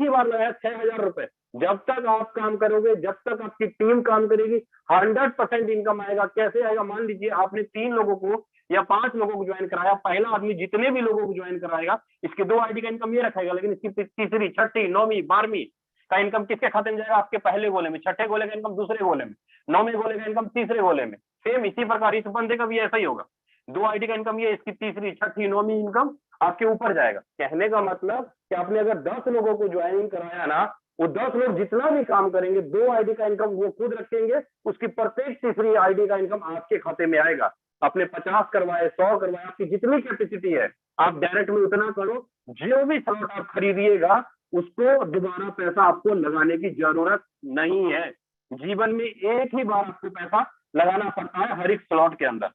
बार लगाया, ₹6,000। जब तक आप काम करोगे, जब तक आपकी टीम काम करेगी, 100% इनकम आएगा। कैसे आएगा? मान लीजिए आपने 3 लोगों को या 5 लोगों को ज्वाइन कराया, पहला आदमी जितने भी लोगों को ज्वाइन कराएगा, इसके 2 आईडी का इनकम ये रखेगा, लेकिन इसकी तीसरी, छठी, 9वीं, 12वीं का इनकम किसके खाते में जाएगा? आपके पहले गोले में। छठे गोले का इनकम दूसरे गोले में, 9वें गोले का इनकम तीसरे गोले में। सेम इसी प्रकार इस बंदे का भी ऐसा ही होगा। 2 आईडी का इनकम ये, इसकी तीसरी, छठी, 9वीं इनकम आपके ऊपर जाएगा। कहने का मतलब कि आपने अगर 10 लोगों को ज्वाइन कराया ना, वो 10 लोग जितना भी काम करेंगे, 2 आईडी का इनकम वो खुद रखेंगे, उसकी प्रत्येक तीसरी आईडी का इनकम आपके खाते में आएगा। आपने 50 करवाए, 100 करवाए, आपकी जितनी कैपेसिटी है आप डायरेक्ट में उतना करो। जो भी स्लॉट आप खरीदिएगा, उसको दोबारा पैसा आपको लगाने की जरूरत नहीं है। जीवन में एक ही बार आपको पैसा लगाना पड़ता है हर एक स्लॉट के अंदर।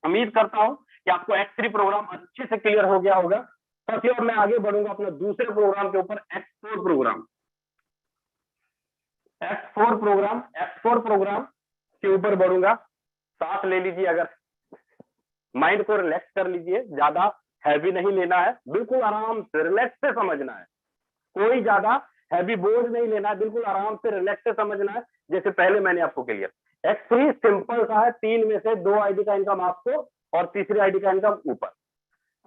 उम्मीद करता हूं कि आपको X3 प्रोग्राम अच्छे से क्लियर हो गया होगा। साथियों, मैं आगे बढ़ूंगा अपना दूसरे प्रोग्राम के ऊपर, X4 प्रोग्राम के ऊपर बढ़ूंगा। सांस ले लीजिए, अगर माइंड को रिलैक्स कर लीजिए, ज्यादा हैवी नहीं लेना है, बिल्कुल आराम से रिलैक्स से समझना है, कोई ज्यादा हैवी बोझ नहीं लेना है, बिल्कुल आराम से रिलैक्स से समझना है। जैसे पहले मैंने आपको क्लियर, X3 सिंपल सा है, 3 में से 2 आईडी का इनकम आपको और तीसरी आईडी का इनकम ऊपर,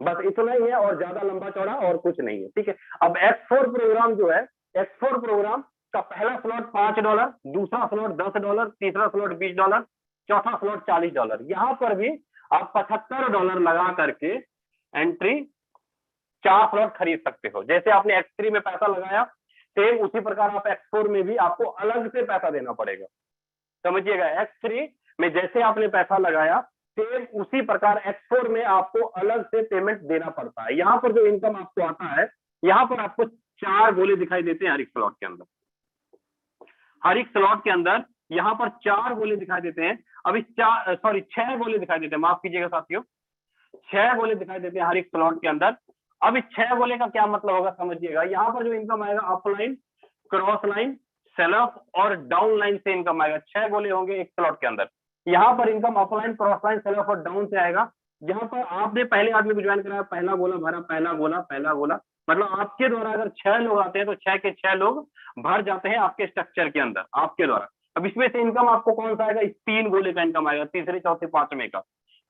बस इतना ही है, और ज्यादा लंबा चौड़ा और कुछ नहीं है। ठीक है, अब X4 प्रोग्राम जो है, X4 प्रोग्राम का पहला स्लॉट $5, दूसरा स्लॉट $10, तीसरा स्लॉट $20, चौथा स्लॉट $40। यहां पर भी आप $75 लगा करके एंट्री 4 स्लॉट खरीद सकते हो। जैसे आपने X3 में पैसा लगाया, सेम उसी प्रकार आप X4 में भी आपको अलग से पैसा देना पड़ेगा। समझिएगा, X3 में जैसे आपने पैसा लगाया, सेम उसी प्रकार X4 में आपको अलग से पेमेंट देना पड़ता है। यहाँ पर जो इनकम आपको आता है, यहाँ पर आपको 4 गोले दिखाई देते हैं हर एक स्लॉट के अंदर, यहाँ पर 4 गोले दिखाई देते हैं। अब इस 6 गोले दिखाई देते हैं, माफ कीजिएगा साथियों, 6 गोले दिखाई देते हैं हर एक स्लॉट के अंदर। अब इस 6 गोले का क्या मतलब होगा समझिएगा। यहाँ पर जो इनकम आएगा upline, cross line, sell off और डाउन लाइन से इनकम आएगा। 6 गोले होंगे एक स्लॉट के अंदर। यहाँ पर income upline, cross line, sell off और डाउन से आएगा। यहाँ पर आपने पहले आदमी को ज्वाइन कराया, पहला गोला भरा, पहला गोला, पहला गोला, मतलब आपके द्वारा अगर 6 लोग आते हैं तो 6 के 6 लोग भर जाते हैं आपके स्ट्रक्चर के अंदर आपके द्वारा। अब इसमें से इनकम आपको कौन सा आएगा, इस 3 गोले का इनकम आएगा, तीसरे चौथे पांचवें का,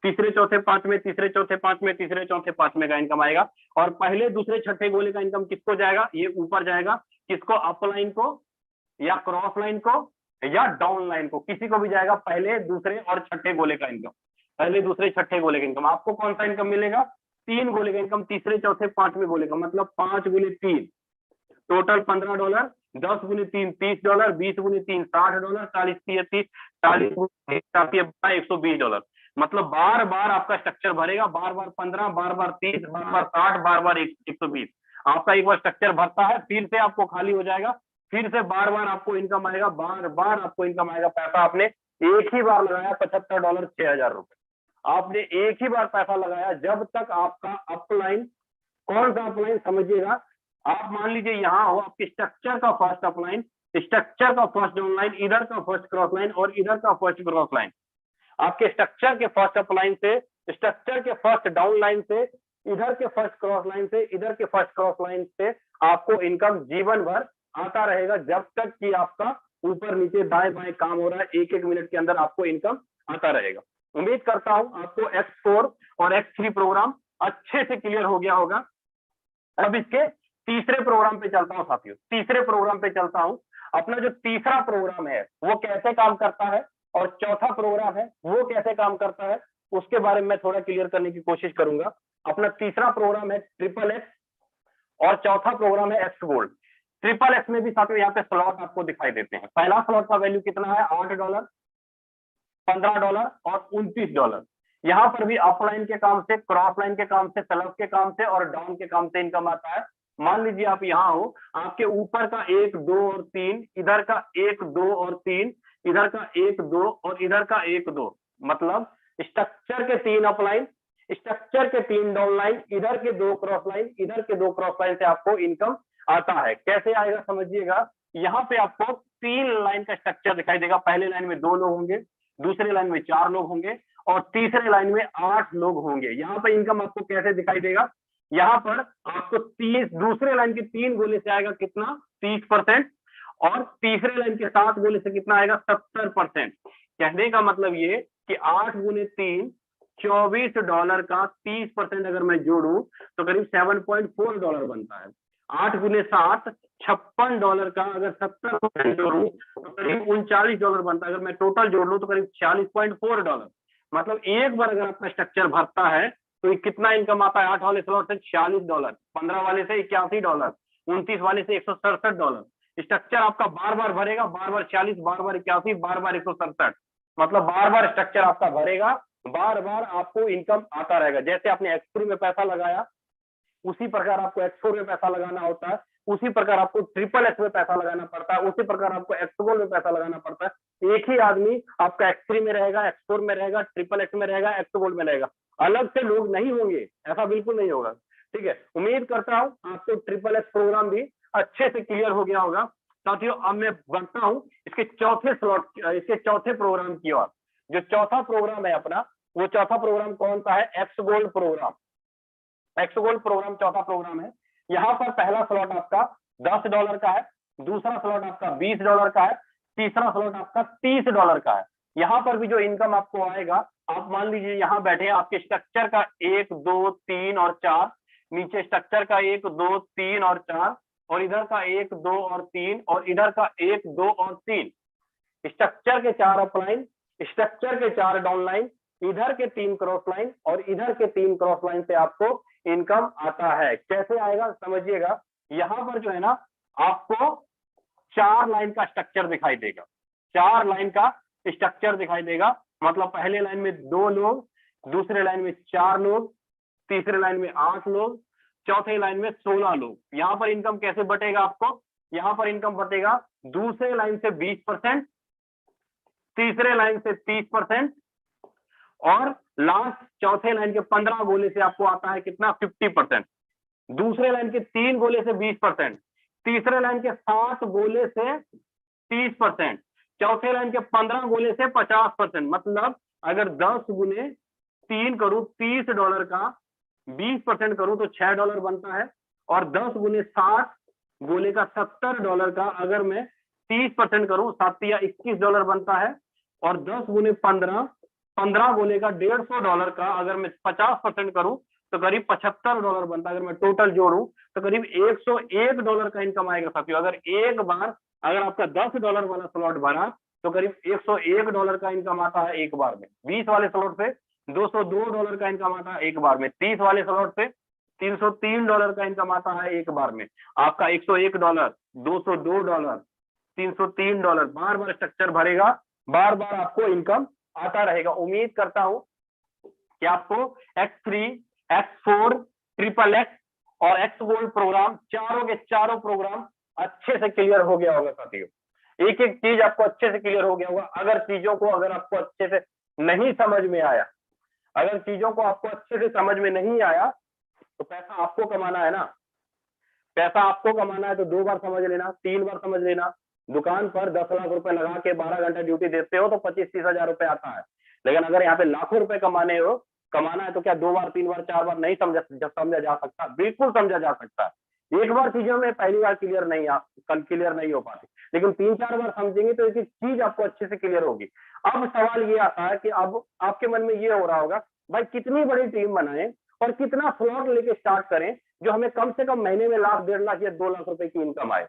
तीसरे चौथे पांचवें, तीसरे चौथे पांचवें, तीसरे चौथे पांचवें का इनकम आएगा। और पहले दूसरे छठे गोले का इनकम किसको जाएगा, ये ऊपर जाएगा, किसको, अपलाइन को या क्रॉस लाइन को या डाउन लाइन को, किसी को भी जाएगा पहले दूसरे और छठे गोले का इनकम, पहले दूसरे छठे गोले का इनकम। आपको कौन सा इनकम मिलेगा, 3 गोले का इनकम, तीसरे चौथे पांचवें गोले का, मतलब 5 गुने 3 टोटल $15, 10 गुने 3 $30, 20 गुने 3 $60, 40 30 40 $120। मतलब बार बार आपका स्ट्रक्चर भरेगा, बार बार 15, बार बार 30, बार बार 60, बार बार 120। आपका एक बार स्ट्रक्चर भरता है, फिर से आपको खाली हो जाएगा, फिर से बार बार आपको इनकम आएगा, बार बार आपको इनकम आएगा। पैसा आपने एक ही बार लगाया, $75, 6000 रुपए आपने एक ही बार पैसा लगाया, जब तक आपका अपलाइन, कौन सा अपलाइन समझिएगा, आप मान लीजिए यहाँ हो, आपके स्ट्रक्चर का फर्स्ट अपलाइन, स्ट्रक्चर का फर्स्ट डाउन लाइन, इधर का फर्स्ट क्रॉस लाइन और इधर का फर्स्ट क्रॉस लाइन, आपके स्ट्रक्चर के फर्स्ट अपलाइन से, स्ट्रक्चर के फर्स्ट डाउन लाइन से, इधर के फर्स्ट क्रॉस लाइन से, इधर के फर्स्ट क्रॉस लाइन से आपको इनकम जीवन भर आता रहेगा, जब तक कि आपका ऊपर नीचे दाएं बाएं काम हो रहा है, एक एक मिनट के अंदर आपको इनकम आता रहेगा। उम्मीद करता हूं आपको X4 और X3 प्रोग्राम अच्छे से क्लियर हो गया होगा। अब इसके तीसरे प्रोग्राम पे चलता हूं साथियों, तीसरे प्रोग्राम पे चलता हूं। अपना जो तीसरा प्रोग्राम है वो कैसे काम करता है और चौथा प्रोग्राम है वो कैसे काम करता है, उसके बारे में मैं थोड़ा क्लियर करने की कोशिश करूंगा। अपना तीसरा प्रोग्राम है XXX और चौथा प्रोग्राम है एक्स गोल्ड। XXX में भी साथियों यहाँ पे स्लॉट आपको दिखाई देते हैं। पहला स्लॉट का वैल्यू कितना है, $8, $15 और $29। यहाँ पर भी अपलाइन के काम से, क्रॉस लाइन के काम से, सेल ऑफ के काम से और डाउन के काम से इनकम आता है। मान लीजिए आप यहाँ हो, आपके ऊपर का 1 2 और 3, इधर का 1 2 और 3, इधर का 1 2 और इधर का 1 2, मतलब स्ट्रक्चर के 3 अपलाइन, स्ट्रक्चर के 3 डाउन लाइन, इधर के 2 क्रॉस लाइन, इधर के 2 क्रॉस लाइन से आपको इनकम आता है। कैसे आएगा समझिएगा, यहाँ पे आपको 3 लाइन का स्ट्रक्चर दिखाई देगा। पहले लाइन में 2 लोग होंगे, दूसरे लाइन में 4 लोग होंगे और तीसरे लाइन में 8 लोग होंगे। यहाँ पर इनकम आपको कैसे दिखाई देगा, यहाँ पर आपको 30, दूसरे लाइन के 3 गोले से आएगा कितना, 30%, और तीसरे लाइन के 7 गोले से कितना आएगा, 70%। कहने का मतलब ये कि 8 गुने 3 $24 का 30% अगर मैं जोड़ू तो करीब $7.4 बनता है। 8 गुने 7 $56 का अगर 70% जोड़ू तो करीब $39 बनता है। अगर मैं टोटल जोड़ लूं तो करीब $46.4। मतलब एक बार अगर आपका स्ट्रक्चर भरता है तो कितना इनकम आता है, 8 वाले स्लॉट से $46, 15 वाले से $81, 29 वाले से $167। स्ट्रक्चर आपका बार बार भरेगा, बार बार 40, बार बार 81, बार बार 167, मतलब बार बार स्ट्रक्चर आपका भरेगा, बार बार आपको इनकम आता रहेगा। जैसे आपने X3 में पैसा लगाया उसी प्रकार आपको X4 में पैसा लगाना होता है, उसी प्रकार आपको XXX में पैसा लगाना पड़ता है, उसी प्रकार आपको एक्सगोल्ड में पैसा लगाना पड़ता है। एक ही आदमी आपका X3 में रहेगा, X4 में रहेगा, XXX में रहेगा, एक्सगोल्ड में रहेगा, अलग से लोग नहीं होंगे, ऐसा बिल्कुल नहीं होगा। ठीक है, उम्मीद करता हूं आपको XXX प्रोग्राम भी अच्छे से क्लियर हो गया होगा। साथियों अब मैं बढ़ता हूं इसके चौथे स्लॉट, इसके चौथे प्रोग्राम की ओर। जो चौथा प्रोग्राम है अपना, वो चौथा प्रोग्राम कौन सा है, एक्सगोल्ड प्रोग्राम। एक्सगोल्ड प्रोग्राम चौथा प्रोग्राम है। यहाँ पर पहला स्लॉट आपका $10 का है, दूसरा स्लॉट आपका $20 का है, तीसरा स्लॉट आपका $30 का है। यहाँ पर भी जो इनकम आपको आएगा, आप मान लीजिए यहाँ बैठे आपके स्ट्रक्चर का 1 2 3 और 4, नीचे स्ट्रक्चर का 1 2 3 और 4, और इधर का 1 2 और 3 और इधर का 1 2 और 3, स्ट्रक्चर के 4 अपलाइन, स्ट्रक्चर के 4 डाउन लाइन, इधर के 3 क्रॉस लाइन और इधर के 3 क्रॉस लाइन से आपको इनकम आता है। कैसे आएगा समझिएगा, यहाँ पर जो है ना आपको 4 लाइन का स्ट्रक्चर दिखाई देगा, 4 लाइन का स्ट्रक्चर दिखाई देगा। मतलब पहले लाइन में 2 लोग, दूसरे लाइन में 4 लोग, तीसरे लाइन में 8 लोग, चौथे लाइन में 16 लोग। यहाँ पर इनकम कैसे बटेगा आपको, यहाँ पर इनकम बटेगा दूसरे लाइन से 20%, तीसरे लाइन से 30% और लास्ट चौथे लाइन के 15 गोले से आपको आता है कितना, 50%। दूसरे लाइन के 3 गोले से 20%, तीसरे लाइन के 7 गोले से 30%, चौथे लाइन के 15 गोले से 50%। मतलब अगर 10 गुने 3 करूं $30 का, 20% करूं तो $6 बनता है, और 10 गुने 60 गोले का $70 का अगर मैं 30% करूं, 7 या $21 बनता है, और 10 गुने 15 गोले का $150 का अगर मैं 50% करूं तो करीब $75 बनता है। अगर मैं टोटल जोड़ूं तो करीब $101 का इनकम आएगा साथियों। अगर एक बार अगर आपका $10 वाला स्लॉट भरा तो करीब $101 का इनकम आता है एक बार में। 20 वाले स्लॉट से $202 का इनकम आता है एक बार में। 30 वाले स्लॉट से $303 का इनकम आता है एक बार में। आपका $101, $202, $303 बार बार स्ट्रक्चर भरेगा, बार बार आपको इनकम आता रहेगा। उम्मीद करता हूं कि आपको X3, X4, XXX और X गोल्ड प्रोग्राम, चारों के चारों प्रोग्राम अच्छे से क्लियर हो गया होगा साथियों। एक एक चीज आपको अच्छे से क्लियर हो गया होगा। अगर चीजों को अगर आपको अच्छे से नहीं समझ में आया, अगर चीजों को आपको अच्छे से समझ में नहीं आया तो पैसा आपको कमाना है ना। पैसा आपको कमाना है तो 2 बार समझ लेना, 3 बार समझ लेना। दुकान पर 10 लाख रुपए लगा के 12 घंटा ड्यूटी देते हो तो 25-30 हजार रुपए आता है। लेकिन अगर यहाँ पे लाखों रुपए कमाना है तो क्या 2 बार 3 बार 4 बार नहीं समझा जा सकता? बिल्कुल समझा जा सकता है। एक बार चीजों में पहली बार क्लियर नहीं हो पाती, लेकिन 3-4 बार समझेंगे तो एक चीज आपको अच्छे से क्लियर होगी। अब सवाल ये आता है कि अब आपके मन में ये हो रहा होगा, भाई कितनी बड़ी टीम बनाए और कितना स्लॉट लेके स्टार्ट करें जो हमें कम से कम महीने में लाख, 1.5 लाख या 2 लाख रुपए की इनकम आए।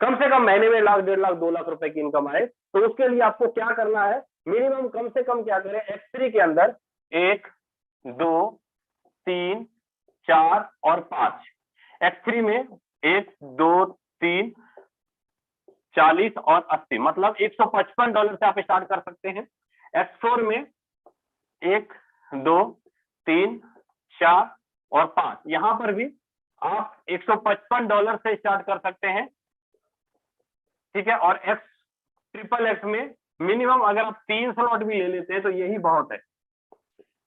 कम से कम महीने में लाख, 1.5 लाख, 2 लाख रुपए की इनकम आए। तो उसके लिए आपको क्या करना है, मिनिमम कम से कम क्या करें, X3 के अंदर 1, 2, 3, 4 और 5। X3 में 1, 2, 3, 40 और 80, मतलब $155 से आप स्टार्ट कर सकते हैं। X4 में 1, 2, 3, 4 और 5, यहां पर भी आप $155 से स्टार्ट कर सकते हैं, ठीक है। और XXX में मिनिमम अगर आप 3 स्लॉट भी ले लेते हैं तो यही बहुत है।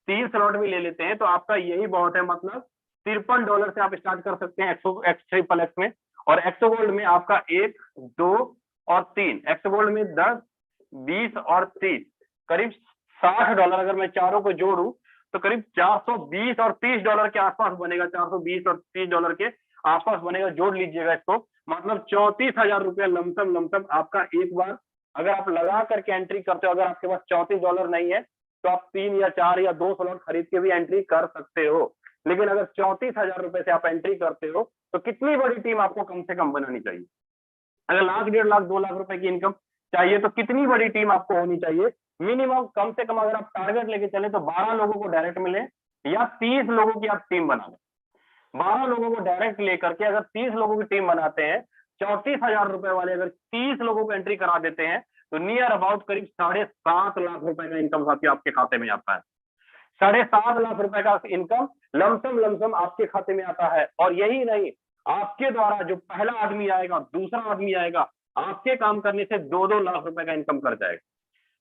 3 स्लॉट भी ले लेते हैं तो आपका यही बहुत है, मतलब $53 से आप स्टार्ट कर सकते हैं XXX में। और एक्सो गोल्ड में आपका 1, 2 और 3, एक्सो गोल्ड में 10, 20 और 30, करीब $60 अगर मैं चारों को जोड़ूं तो करीब $420 और $30 के आसपास बनेगा। $420 और $30 के आसपास बनेगा, जोड़ लीजिएगा इसको। मतलब 34,000 रुपया लमसम आपका एक बार अगर आप लगा करके एंट्री करते हो। अगर आपके पास $34 नहीं है तो आप 3 या 4 या 2 स्लॉट खरीद के भी एंट्री कर सकते हो। लेकिन अगर 34,000 रुपए से आप एंट्री करते हो तो कितनी बड़ी टीम आपको कम से कम बनानी चाहिए? अगर लाख, 1.5 लाख, 2 लाख रुपए की इनकम चाहिए तो कितनी बड़ी टीम आपको होनी चाहिए? मिनिमम कम से कम अगर आप टारगेट लेके चले तो 12 लोगों को डायरेक्ट मिले या 30 लोगों की आप टीम बना लें। 12 लोगों को डायरेक्ट लेकर के अगर 30 लोगों की टीम बनाते हैं, 34,000 रुपए वाले अगर 30 लोगों को एंट्री करा देते हैं तो नियर अबाउट करीब 7.5 लाख रुपए का इनकम साथियों आपके खाते में आता है। 7.5 लाख रुपए का इनकम लमसम आपके खाते में आता है। और यही नहीं, आपके द्वारा जो पहला आदमी आएगा, दूसरा आदमी आएगा, आपके काम करने से 2-2 लाख रुपए का इनकम कर जाएगा।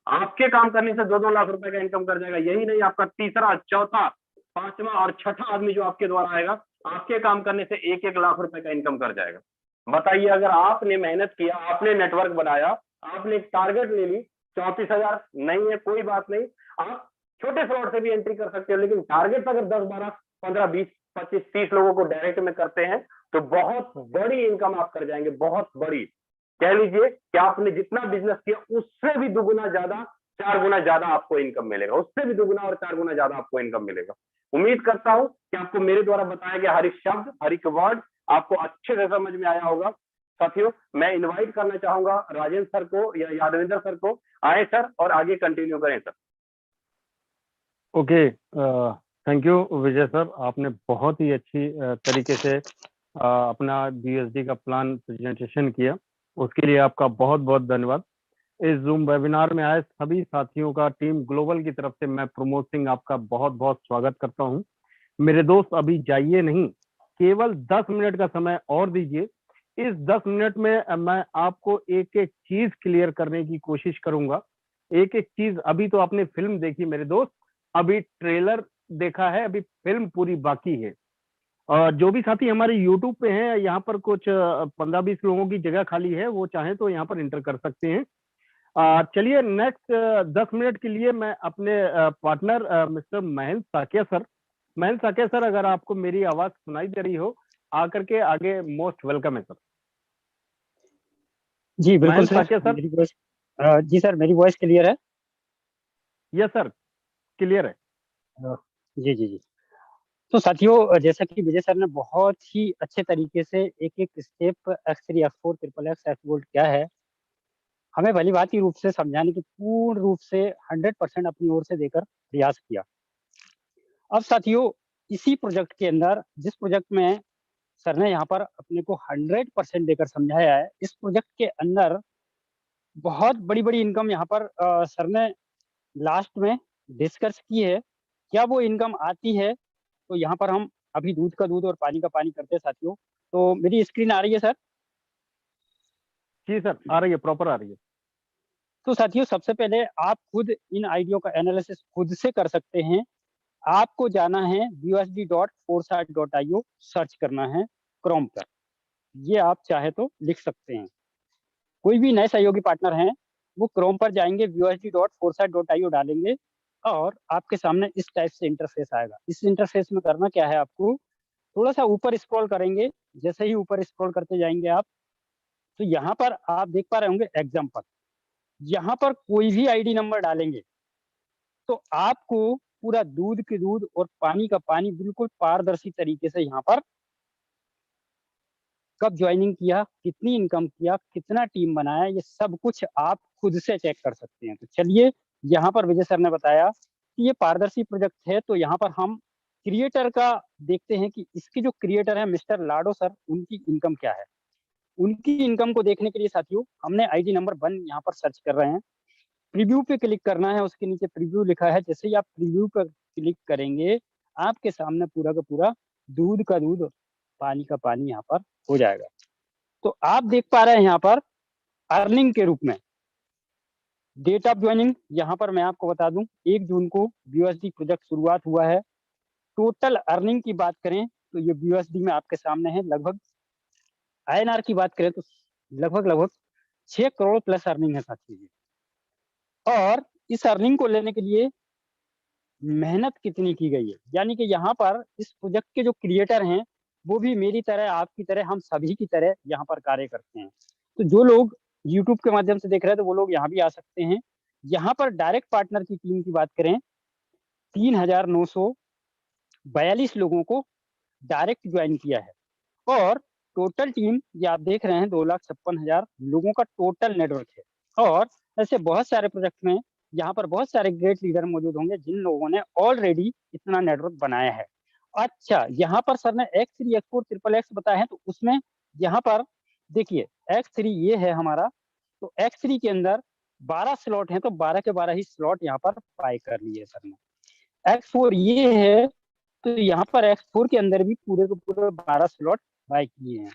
आपके काम करने से 2-2 लाख रुपए का इनकम कर जाएगा। यही नहीं, आपका तीसरा, चौथा, पांचवा और छठा आदमी जो आपके द्वारा आएगा, आपके काम करने से 1-1 लाख रुपए का इनकम कर जाएगा। बताइए, अगर आपने मेहनत किया, आपने नेटवर्क बनाया, आपने एक टारगेट ले ली, 34,000 नहीं है कोई बात नहीं, आप छोटे स्लॉट से भी एंट्री कर सकते हो। लेकिन टारगेट अगर 10, 12, 15, 20, 25, 30 लोगों को डायरेक्ट में करते हैं तो बहुत बड़ी इनकम आप कर जाएंगे, बहुत बड़ी। कह लीजिए कि आपने जितना बिजनेस किया उससे भी दुगुना ज्यादा, 4 गुना ज्यादा आपको इनकम मिलेगा। उससे भी दुगुना और 4 गुना ज्यादा आपको इनकम मिलेगा। उम्मीद करता हूं कि आपको मेरे द्वारा बताया गया हर एक शब्द, हर एक वर्ड आपको अच्छे से समझ में आया होगा। साथियों, मैं इनवाइट करना चाहूंगा राजेंद्र सर को या यादविंदर सर को। आए सर और आगे कंटिन्यू करें sir. Okay, thank you Vijay sir, आपने बहुत ही अच्छी तरीके से अपना BSD का प्लान प्रेजेंटेशन किया, उसके लिए आपका बहुत बहुत धन्यवाद। इस जूम वेबिनार में आए सभी साथियों का टीम ग्लोबल की तरफ से मैं प्रमोद सिंह आपका बहुत बहुत स्वागत करता हूं। मेरे दोस्त अभी जाइए नहीं, केवल 10 मिनट का समय और दीजिए। इस 10 मिनट में मैं आपको एक एक चीज क्लियर करने की कोशिश करूंगा। एक एक चीज, अभी तो आपने फिल्म देखी मेरे दोस्त, अभी ट्रेलर देखा है, अभी फिल्म पूरी बाकी है। और जो भी साथी हमारे यूट्यूब पे हैं, यहाँ पर कुछ 15-20 लोगों की जगह खाली है, वो चाहे तो यहाँ पर इंटर कर सकते हैं। चलिए, नेक्स्ट 10 मिनट के लिए मैं अपने partner mister Mahendra Saikia sir, Mahendra Saikia sir, अगर आपको मेरी आवाज सुनाई दे रही हो, आकर के आगे मोस्ट वेलकम है सर। जी बिल्कुल महेंद्र सर, साकिया सर। मेरी वॉइस जी सर, मेरी वॉइस क्लियर है? यस सर, क्लियर है। जी जी जी। तो साथियों, जैसा कि विजय सर ने बहुत ही अच्छे तरीके से एक एक step X3 X4 triple x x gold क्या है, हमें भली भांति रूप से समझाने की पूर्ण रूप से 100% अपनी ओर से देकर प्रयास किया। अब साथियों, इसी प्रोजेक्ट के अंदर, जिस प्रोजेक्ट में सर ने यहाँ पर अपने को 100% देकर समझाया है, इस प्रोजेक्ट के अंदर बहुत बड़ी बड़ी इनकम यहाँ पर सर ने लास्ट में डिस्कस की है। क्या वो इनकम आती है? तो यहाँ पर हम अभी दूध का दूध और पानी का पानी करते हैं साथियों। तो मेरी स्क्रीन आ रही है सर? जी सर, आ रही है, प्रॉपर आ रही है। तो साथियों, सबसे पहले आप खुद इन आइडियो का एनालिसिस खुद से कर सकते हैं। आपको जाना है busd.foresight.io, सर्च करना है क्रोम पर। ये आप चाहे तो लिख सकते हैं। कोई भी नए सहयोगी पार्टनर हैं, वो क्रोम पर जाएंगे, busd.foresight.io डालेंगे और आपके सामने इस टाइप से इंटरफेस आएगा। इस इंटरफेस में करना क्या है, आपको थोड़ा सा ऊपर स्क्रॉल करेंगे। जैसे ही ऊपर स्क्रॉल करते जाएंगे आप, तो यहाँ पर आप देख पा रहे होंगे एग्जाम्पल। यहाँ पर कोई भी आईडी नंबर डालेंगे तो आपको पूरा दूध के दूध और पानी का पानी बिल्कुल पारदर्शी तरीके से यहाँ पर कब ज्वाइनिंग किया, कितनी इनकम किया, कितना टीम बनाया, ये सब कुछ आप खुद से चेक कर सकते हैं। तो चलिए, यहाँ पर विजय सर ने बताया कि ये पारदर्शी प्रोजेक्ट है, तो यहाँ पर हम क्रिएटर का देखते हैं कि इसके जो क्रिएटर है मिस्टर लाडो सर, उनकी इनकम क्या है। उनकी इनकम को देखने के लिए साथियों, हमने आईडी नंबर 1 यहाँ पर सर्च कर रहे हैं। प्रीव्यू पे क्लिक करना है, उसके नीचे प्रीव्यू लिखा है। जैसे ही आप प्रीव्यू पर क्लिक करेंगे, आपके सामने पूरा का पूरा दूध का दूध, पानी का पानी यहाँ पर हो जाएगा। तो आप देख पा रहे हैं यहाँ पर अर्निंग के रूप में डेट ऑफ ज्वाइनिंग। यहाँ पर मैं आपको बता दूं, 1 जून को BUSD प्रोजेक्ट शुरुआत हुआ है। टोटल अर्निंग की बात करें तो ये BUSD में आपके सामने है। लगभग INR की बात करें तो लगभग 6 करोड़ प्लस अर्निंग है साथियों। और इस अर्निंग को लेने के लिए मेहनत कितनी की गई है, यानी कि यहाँ पर इस प्रोजेक्ट के जो क्रिएटर हैं, वो भी मेरी तरह, आपकी तरह, हम सभी की तरह यहाँ पर कार्य करते हैं। तो जो लोग यूट्यूब के माध्यम से देख रहे हैं, तो वो लोग यहाँ भी आ सकते हैं। यहाँ पर डायरेक्ट पार्टनर की टीम की बात करें, 3,942 लोगों को डायरेक्ट ज्वाइन किया है। और टोटल टीम ये आप देख रहे हैं, 2,56,000 लोगों का टोटल नेटवर्क है। और ऐसे बहुत सारे प्रोजेक्ट में यहाँ पर बहुत सारे ग्रेट लीडर मौजूद होंगे जिन लोगों ने ऑलरेडी इतना नेटवर्क बनाया है। अच्छा, यहाँ पर सर ने X3 X4 ट्रिपल एक्स बताया है, तो उसमें यहाँ पर देखिए X3 ये है हमारा। तो X3 के अंदर 12 स्लॉट हैं, तो 12 के 12 ही स्लॉट यहाँ पर बाय कर लिए सर ने। X4 ये है, तो यहाँ पर X4 के अंदर भी पूरे के पूरे 12 स्लॉट बाय किए हैं।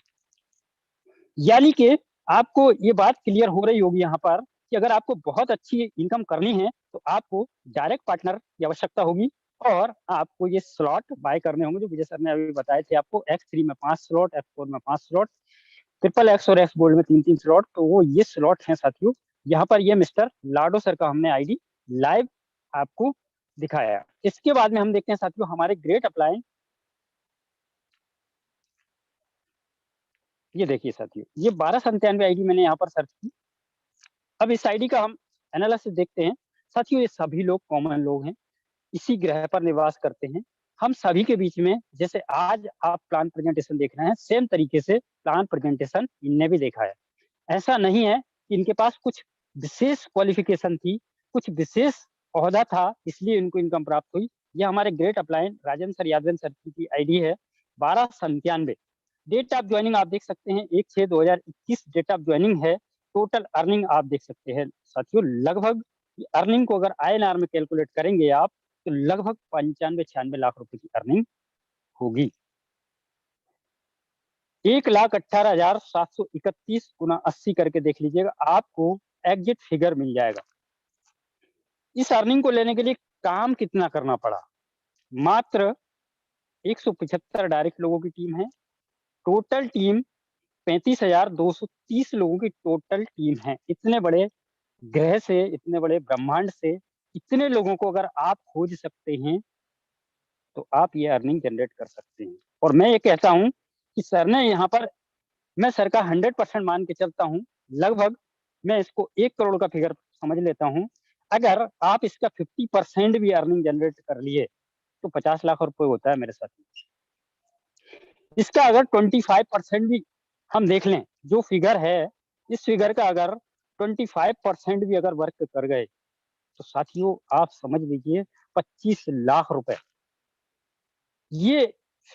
यानी कि आपको ये बात क्लियर हो रही होगी यहाँ पर कि अगर आपको बहुत अच्छी इनकम करनी है तो आपको डायरेक्ट पार्टनर की आवश्यकता होगी और आपको ये स्लॉट बाय करने होंगे, जो विजय सर ने अभी बताए थे आपको। X3 में 5 स्लॉट, X4 में 5 स्लॉट, ट्रिपल एक्स और एक्स गोल्ड में 3-3 स्लॉट। तो वो ये स्लॉट हैं साथियों। यहाँ पर ये मिस्टर लाडो सर का हमने आईडी लाइव आपको दिखाया। इसके बाद में हम देखते हैं साथियों हमारे ग्रेट अपलाइन। ये देखिए साथियों, ये 1297 आईडी मैंने यहाँ पर सर्च की। अब इस आईडी का हम एनालिसिस देखते हैं साथियों। ये सभी लोग कॉमन लोग हैं, इसी ग्रह पर निवास करते हैं। हम सभी के बीच में, जैसे आज आप प्लान प्रेजेंटेशन देख रहे हैं, सेम तरीके से प्लान प्रेजेंटेशन इनने भी देखा है। ऐसा नहीं है कि इनके पास कुछ विशेष क्वालिफिकेशन थी, कुछ विशेष ओहदा था, इसलिए इनको इनकम प्राप्त हुई। ये हमारे great upline Rajendra sir, Yadav sir की आईडी है 1297। डेट ऑफ ज्वाइनिंग आप देख सकते हैं 1/6/2021 डेट ऑफ ज्वाइनिंग है। टोटल अर्निंग आप देख सकते हैं साथियों, लगभग अर्निंग को अगर INR में कैलकुलेट करेंगे आप, तो लगभग 95-96 लाख रुपए की अर्निंग होगी। 1,18,731 गुना 80 करके देख लीजिएगा, आपको एग्जिट फिगर मिल जाएगा। इस अर्निंग को लेने के लिए काम कितना करना पड़ा। मात्र 175 डायरेक्ट लोगों की टीम है। टोटल टीम 35,230 लोगों की टोटल टीम है। इतने बड़े ग्रह से, इतने बड़े ब्रह्मांड से इतने लोगों को अगर आप खोज सकते हैं तो आप ये अर्निंग जनरेट कर सकते हैं। और मैं ये कहता हूं कि सर ने यहाँ पर, मैं सर का 100% मान के चलता हूँ, लगभग मैं इसको 1 करोड़ का फिगर समझ लेता हूँ। अगर आप इसका 50% भी अर्निंग जनरेट कर लिए तो 50 लाख रुपए होता है मेरे साथ। इसका अगर 25% भी हम देख लें, जो फिगर है, इस फिगर का अगर 25% भी अगर वर्क कर गए तो साथियों आप समझ लीजिए 25 लाख रुपए। ये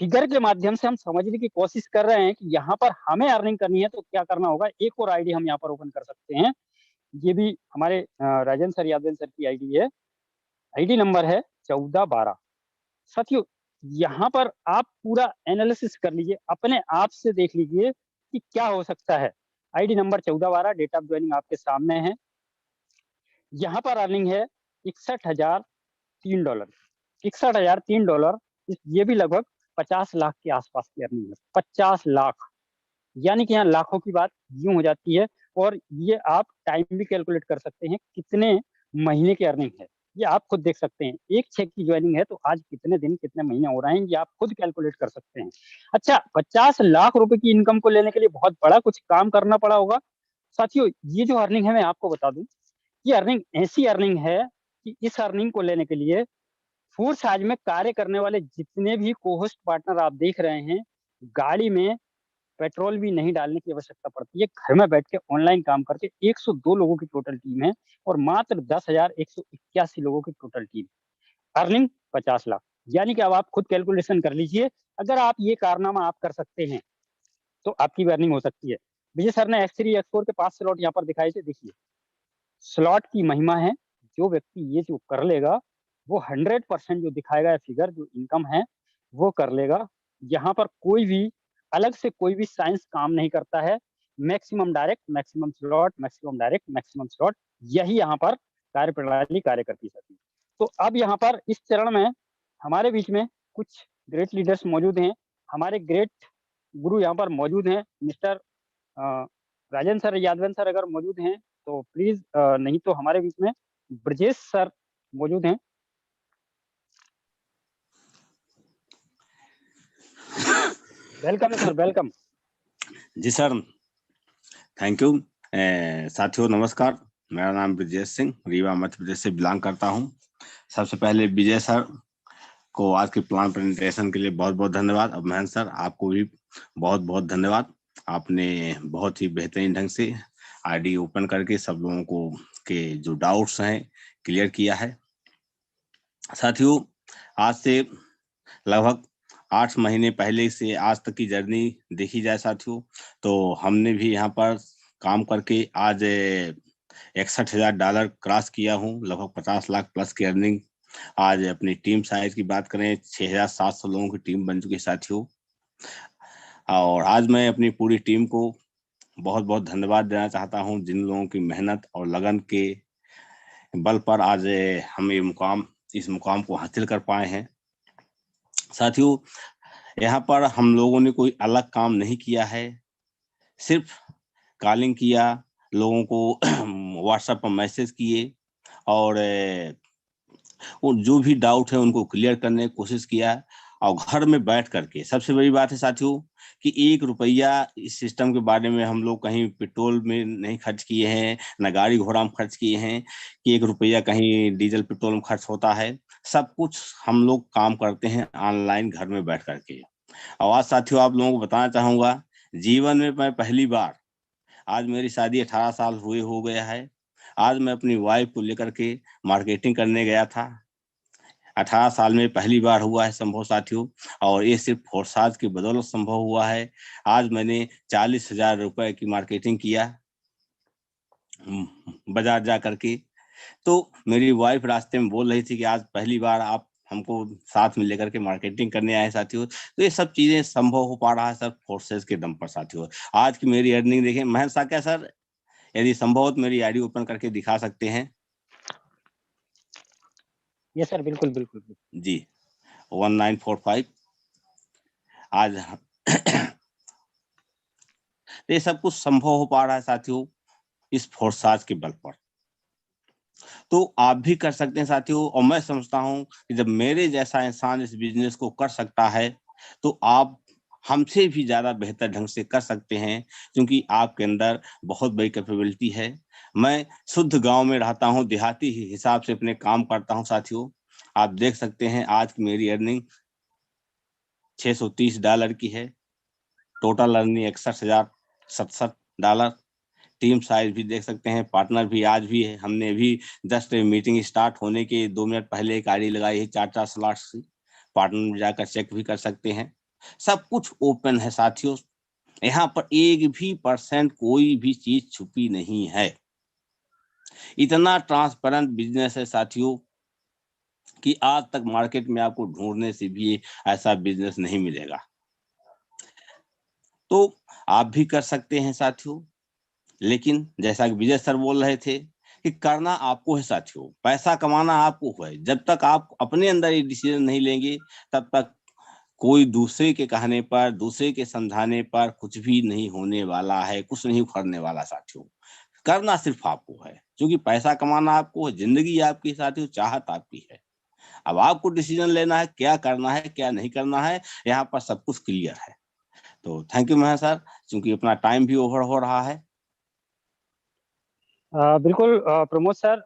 फिगर के माध्यम से हम समझने की कोशिश कर रहे हैं कि यहाँ पर हमें अर्निंग करनी है तो क्या करना होगा। एक और आईडी हम यहाँ पर ओपन कर सकते हैं। ये भी हमारे राजन सर, यादव सर की आईडी है। आईडी नंबर है 1412। साथियों यहाँ पर आप पूरा एनालिसिस कर लीजिए, अपने आप से देख लीजिए कि क्या हो सकता है। ID number 1412, date of joining आपके सामने है। यहाँ पर अर्निंग है $61,003। $61,003, ये भी लगभग 50 लाख के आसपास की अर्निंग है। 50 लाख, यानी कि यहाँ लाखों की बात यूं हो जाती है। और ये आप टाइम भी कैलकुलेट कर सकते हैं, कितने महीने की अर्निंग है ये आप खुद देख सकते हैं। 1/6 की ज्वाइनिंग है तो आज कितने दिन, कितने महीने हो रहे हैं, ये आप खुद कैलकुलेट कर सकते हैं। अच्छा, 50 लाख रुपए की इनकम को लेने के लिए बहुत बड़ा कुछ काम करना पड़ा होगा। साथियों ये जो अर्निंग है मैं आपको बता दूं, ये अर्निंग ऐसी अर्निंग है कि इस अर्निंग को लेने के लिए फोर्स आज में कार्य करने वाले जितने भी कोहोस्ट पार्टनर आप देख रहे हैं, गाड़ी में पेट्रोल भी नहीं डालने की आवश्यकता पड़ती है। घर में बैठ के ऑनलाइन काम करके 102 लोगों की टोटल टीम है और मात्र 10,181 लोगों की टोटल टीम। अर्निंग 50 लाख, यानी कि अब आप खुद कैलकुलेशन कर लीजिए। अगर आप ये कारनामा आप कर सकते हैं तो आपकी भी अर्निंग हो सकती है। विजय सर ने X3 X4 के 5 स्लॉट यहाँ पर दिखाए थे। देखिए स्लॉट की महिमा है। जो व्यक्ति ये जो कर लेगा वो 100% जो दिखाएगा फिगर, जो इनकम है वो कर लेगा। यहाँ पर कोई भी अलग से कोई भी साइंस काम नहीं करता है। Maximum direct, maximum slot, maximum direct, maximum slot, यही यहाँ पर कार्य प्रणाली कार्य करती है। तो अब यहाँ पर इस चरण में हमारे बीच में कुछ ग्रेट लीडर्स मौजूद हैं। हमारे ग्रेट गुरु यहाँ पर मौजूद हैं। मिस्टर राजन सर, यादवन सर अगर मौजूद हैं तो प्लीज, नहीं तो हमारे बीच में ब्रजेश सर मौजूद हैं। Welcome sir, welcome. जी सर, थैंक यू। साथियों नमस्कार, मेरा नाम ब्रजेश सिंह, रीवा मध्य प्रदेश से बिलोंग करता हूं। सबसे पहले विजय सर को आज के प्लान प्रेजेंटेशन के लिए बहुत बहुत धन्यवाद। और महेंद्र सर आपको भी बहुत बहुत धन्यवाद। आपने बहुत ही बेहतरीन ढंग से आईडी ओपन करके सब लोगों को के जो डाउट्स हैं क्लियर किया है। साथियों आज से लगभग 8 महीने पहले से आज तक की जर्नी देखी जाए साथियों, तो हमने भी यहाँ पर काम करके आज $61,000 क्रॉस किया हूँ। लगभग 50 लाख प्लस की अर्निंग। आज अपनी टीम साइज की बात करें 6,700 लोगों की टीम बन चुकी है साथियों। और आज मैं अपनी पूरी टीम को बहुत बहुत धन्यवाद देना चाहता हूँ, जिन लोगों की मेहनत और लगन के बल पर आज हम इस मुकाम को हासिल कर पाए हैं। साथियों यहाँ पर हम लोगों ने कोई अलग काम नहीं किया है, सिर्फ कॉलिंग किया, लोगों को व्हाट्सएप पर मैसेज किए और जो भी डाउट है उनको क्लियर करने की कोशिश किया। और घर में बैठ करके सबसे बड़ी बात है साथियों कि 1 रुपया इस सिस्टम के बारे में हम लोग कहीं पेट्रोल में नहीं खर्च किए हैं, न गाड़ी घोड़ा में खर्च किए हैं कि 1 रुपया कहीं डीजल पेट्रोल में खर्च होता है। सब कुछ हम लोग काम करते हैं ऑनलाइन घर में बैठ करके। और आज साथियों आप लोगों को बताना चाहूंगा, जीवन में मैं पहली बार, आज मेरी शादी 18 साल हुए हो गया है, आज मैं अपनी वाइफ को लेकर के मार्केटिंग करने गया था। 18 साल में पहली बार हुआ है संभव साथियों, और ये सिर्फ फोर्साज की बदौलत संभव हुआ है। आज मैंने 40,000 रुपए की मार्केटिंग किया बाजार जा करके। तो मेरी वाइफ रास्ते में बोल रही थी कि आज पहली बार आप हमको साथ में लेकर के मार्केटिंग करने आए साथियों। तो ये सब चीजें संभव हो पा रहा है सर फोर्सेस के दम पर साथियों। आज की मेरी अर्निंग देखें। महेंद्र साहब क्या सर, यदि संभव हो तो मेरी आईडी ओपन करके दिखा सकते हैं? यस सर, बिल्कुल बिल्कुल बिल्कुल। जी 1945 आज ये सब कुछ संभव हो पा रहा है साथियों इस फोर्साज के बल पर। तो आप भी कर सकते हैं साथियों, और मैं समझता हूं कि जब मेरे जैसा इंसान इस बिजनेस को कर सकता है तो आप हमसे भी ज्यादा बेहतर ढंग से कर सकते हैं, क्योंकि आपके अंदर बहुत बड़ी कैपेबिलिटी है। मैं शुद्ध गांव में रहता हूं, देहाती हिसाब से अपने काम करता हूं साथियों। आप देख सकते हैं आज की मेरी अर्निंग $630 की है, टोटल अर्निंग $61,067। टीम साइज भी देख सकते हैं, पार्टनर भी आज भी है। हमने भी जस्ट मीटिंग स्टार्ट होने के 2 मिनट पहले एक आईडी लगाई है 4 स्लॉट्स की। पार्टनर में जाकर चेक भी कर सकते हैं। सब कुछ ओपन है साथियों, यहाँ पर एक भी % कोई भी चीज छुपी नहीं है। इतना ट्रांसपेरेंट बिजनेस है साथियों कि आज तक मार्केट में आपको ढूंढने से भी ऐसा बिजनेस नहीं मिलेगा। तो आप भी कर सकते हैं साथियों, लेकिन जैसा कि विजय सर बोल रहे थे कि करना आपको है साथियों, पैसा कमाना आपको है। जब तक आप अपने अंदर ये डिसीजन नहीं लेंगे तब तक कोई दूसरे के कहने पर, दूसरे के समझाने पर कुछ भी नहीं होने वाला है, कुछ नहीं उखड़ने वाला साथियों। करना सिर्फ आपको है, क्योंकि पैसा कमाना आपको है, जिंदगी आपकी साथियों, चाहत आपकी है। अब आपको डिसीजन लेना है क्या करना है क्या नहीं करना है, यहाँ पर सब कुछ क्लियर है। तो थैंक यू महेश सर, क्योंकि अपना टाइम भी ओवर हो रहा है। बिल्कुल प्रमोद सर,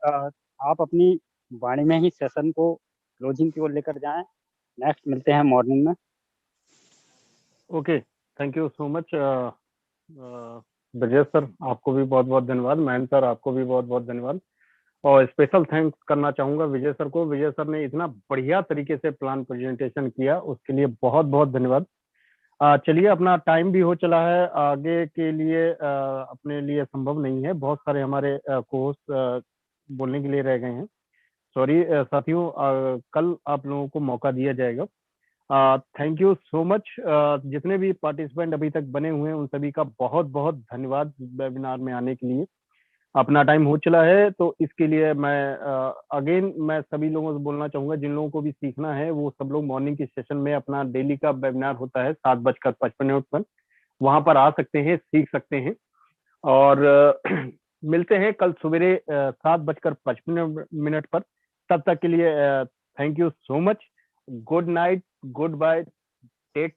आप अपनी वाणी में ही सेशन को क्लोजिंग की ओर लेकर जाएं। नेक्स्ट मिलते हैं मॉर्निंग में। Okay, thank you so much Brajesh sir, आपको भी बहुत बहुत धन्यवाद। मयंक सर, आपको भी बहुत बहुत धन्यवाद। और स्पेशल थैंक्स करना चाहूंगा विजय सर को। विजय सर ने इतना बढ़िया तरीके से प्लान प्रेजेंटेशन किया, उसके लिए बहुत बहुत धन्यवाद। चलिए, अपना टाइम भी हो चला है, आगे के लिए अपने लिए संभव नहीं है। बहुत सारे हमारे कोर्स बोलने के लिए रह गए हैं। सॉरी साथियों, कल आप लोगों को मौका दिया जाएगा। Thank you so much. जितने भी पार्टिसिपेंट अभी तक बने हुए हैं उन सभी का बहुत बहुत धन्यवाद वेबिनार में आने के लिए। अपना टाइम हो चला है, तो इसके लिए मैं अगेन मैं सभी लोगों से बोलना चाहूंगा, जिन लोगों को भी सीखना है वो सब लोग मॉर्निंग की सेशन में, अपना डेली का वेबिनार होता है 7:55 पर, वहां पर आ सकते हैं, सीख सकते हैं। और मिलते हैं कल सवेरे 7:55 पर। तब तक के लिए thank you so much. Good night, good bye, take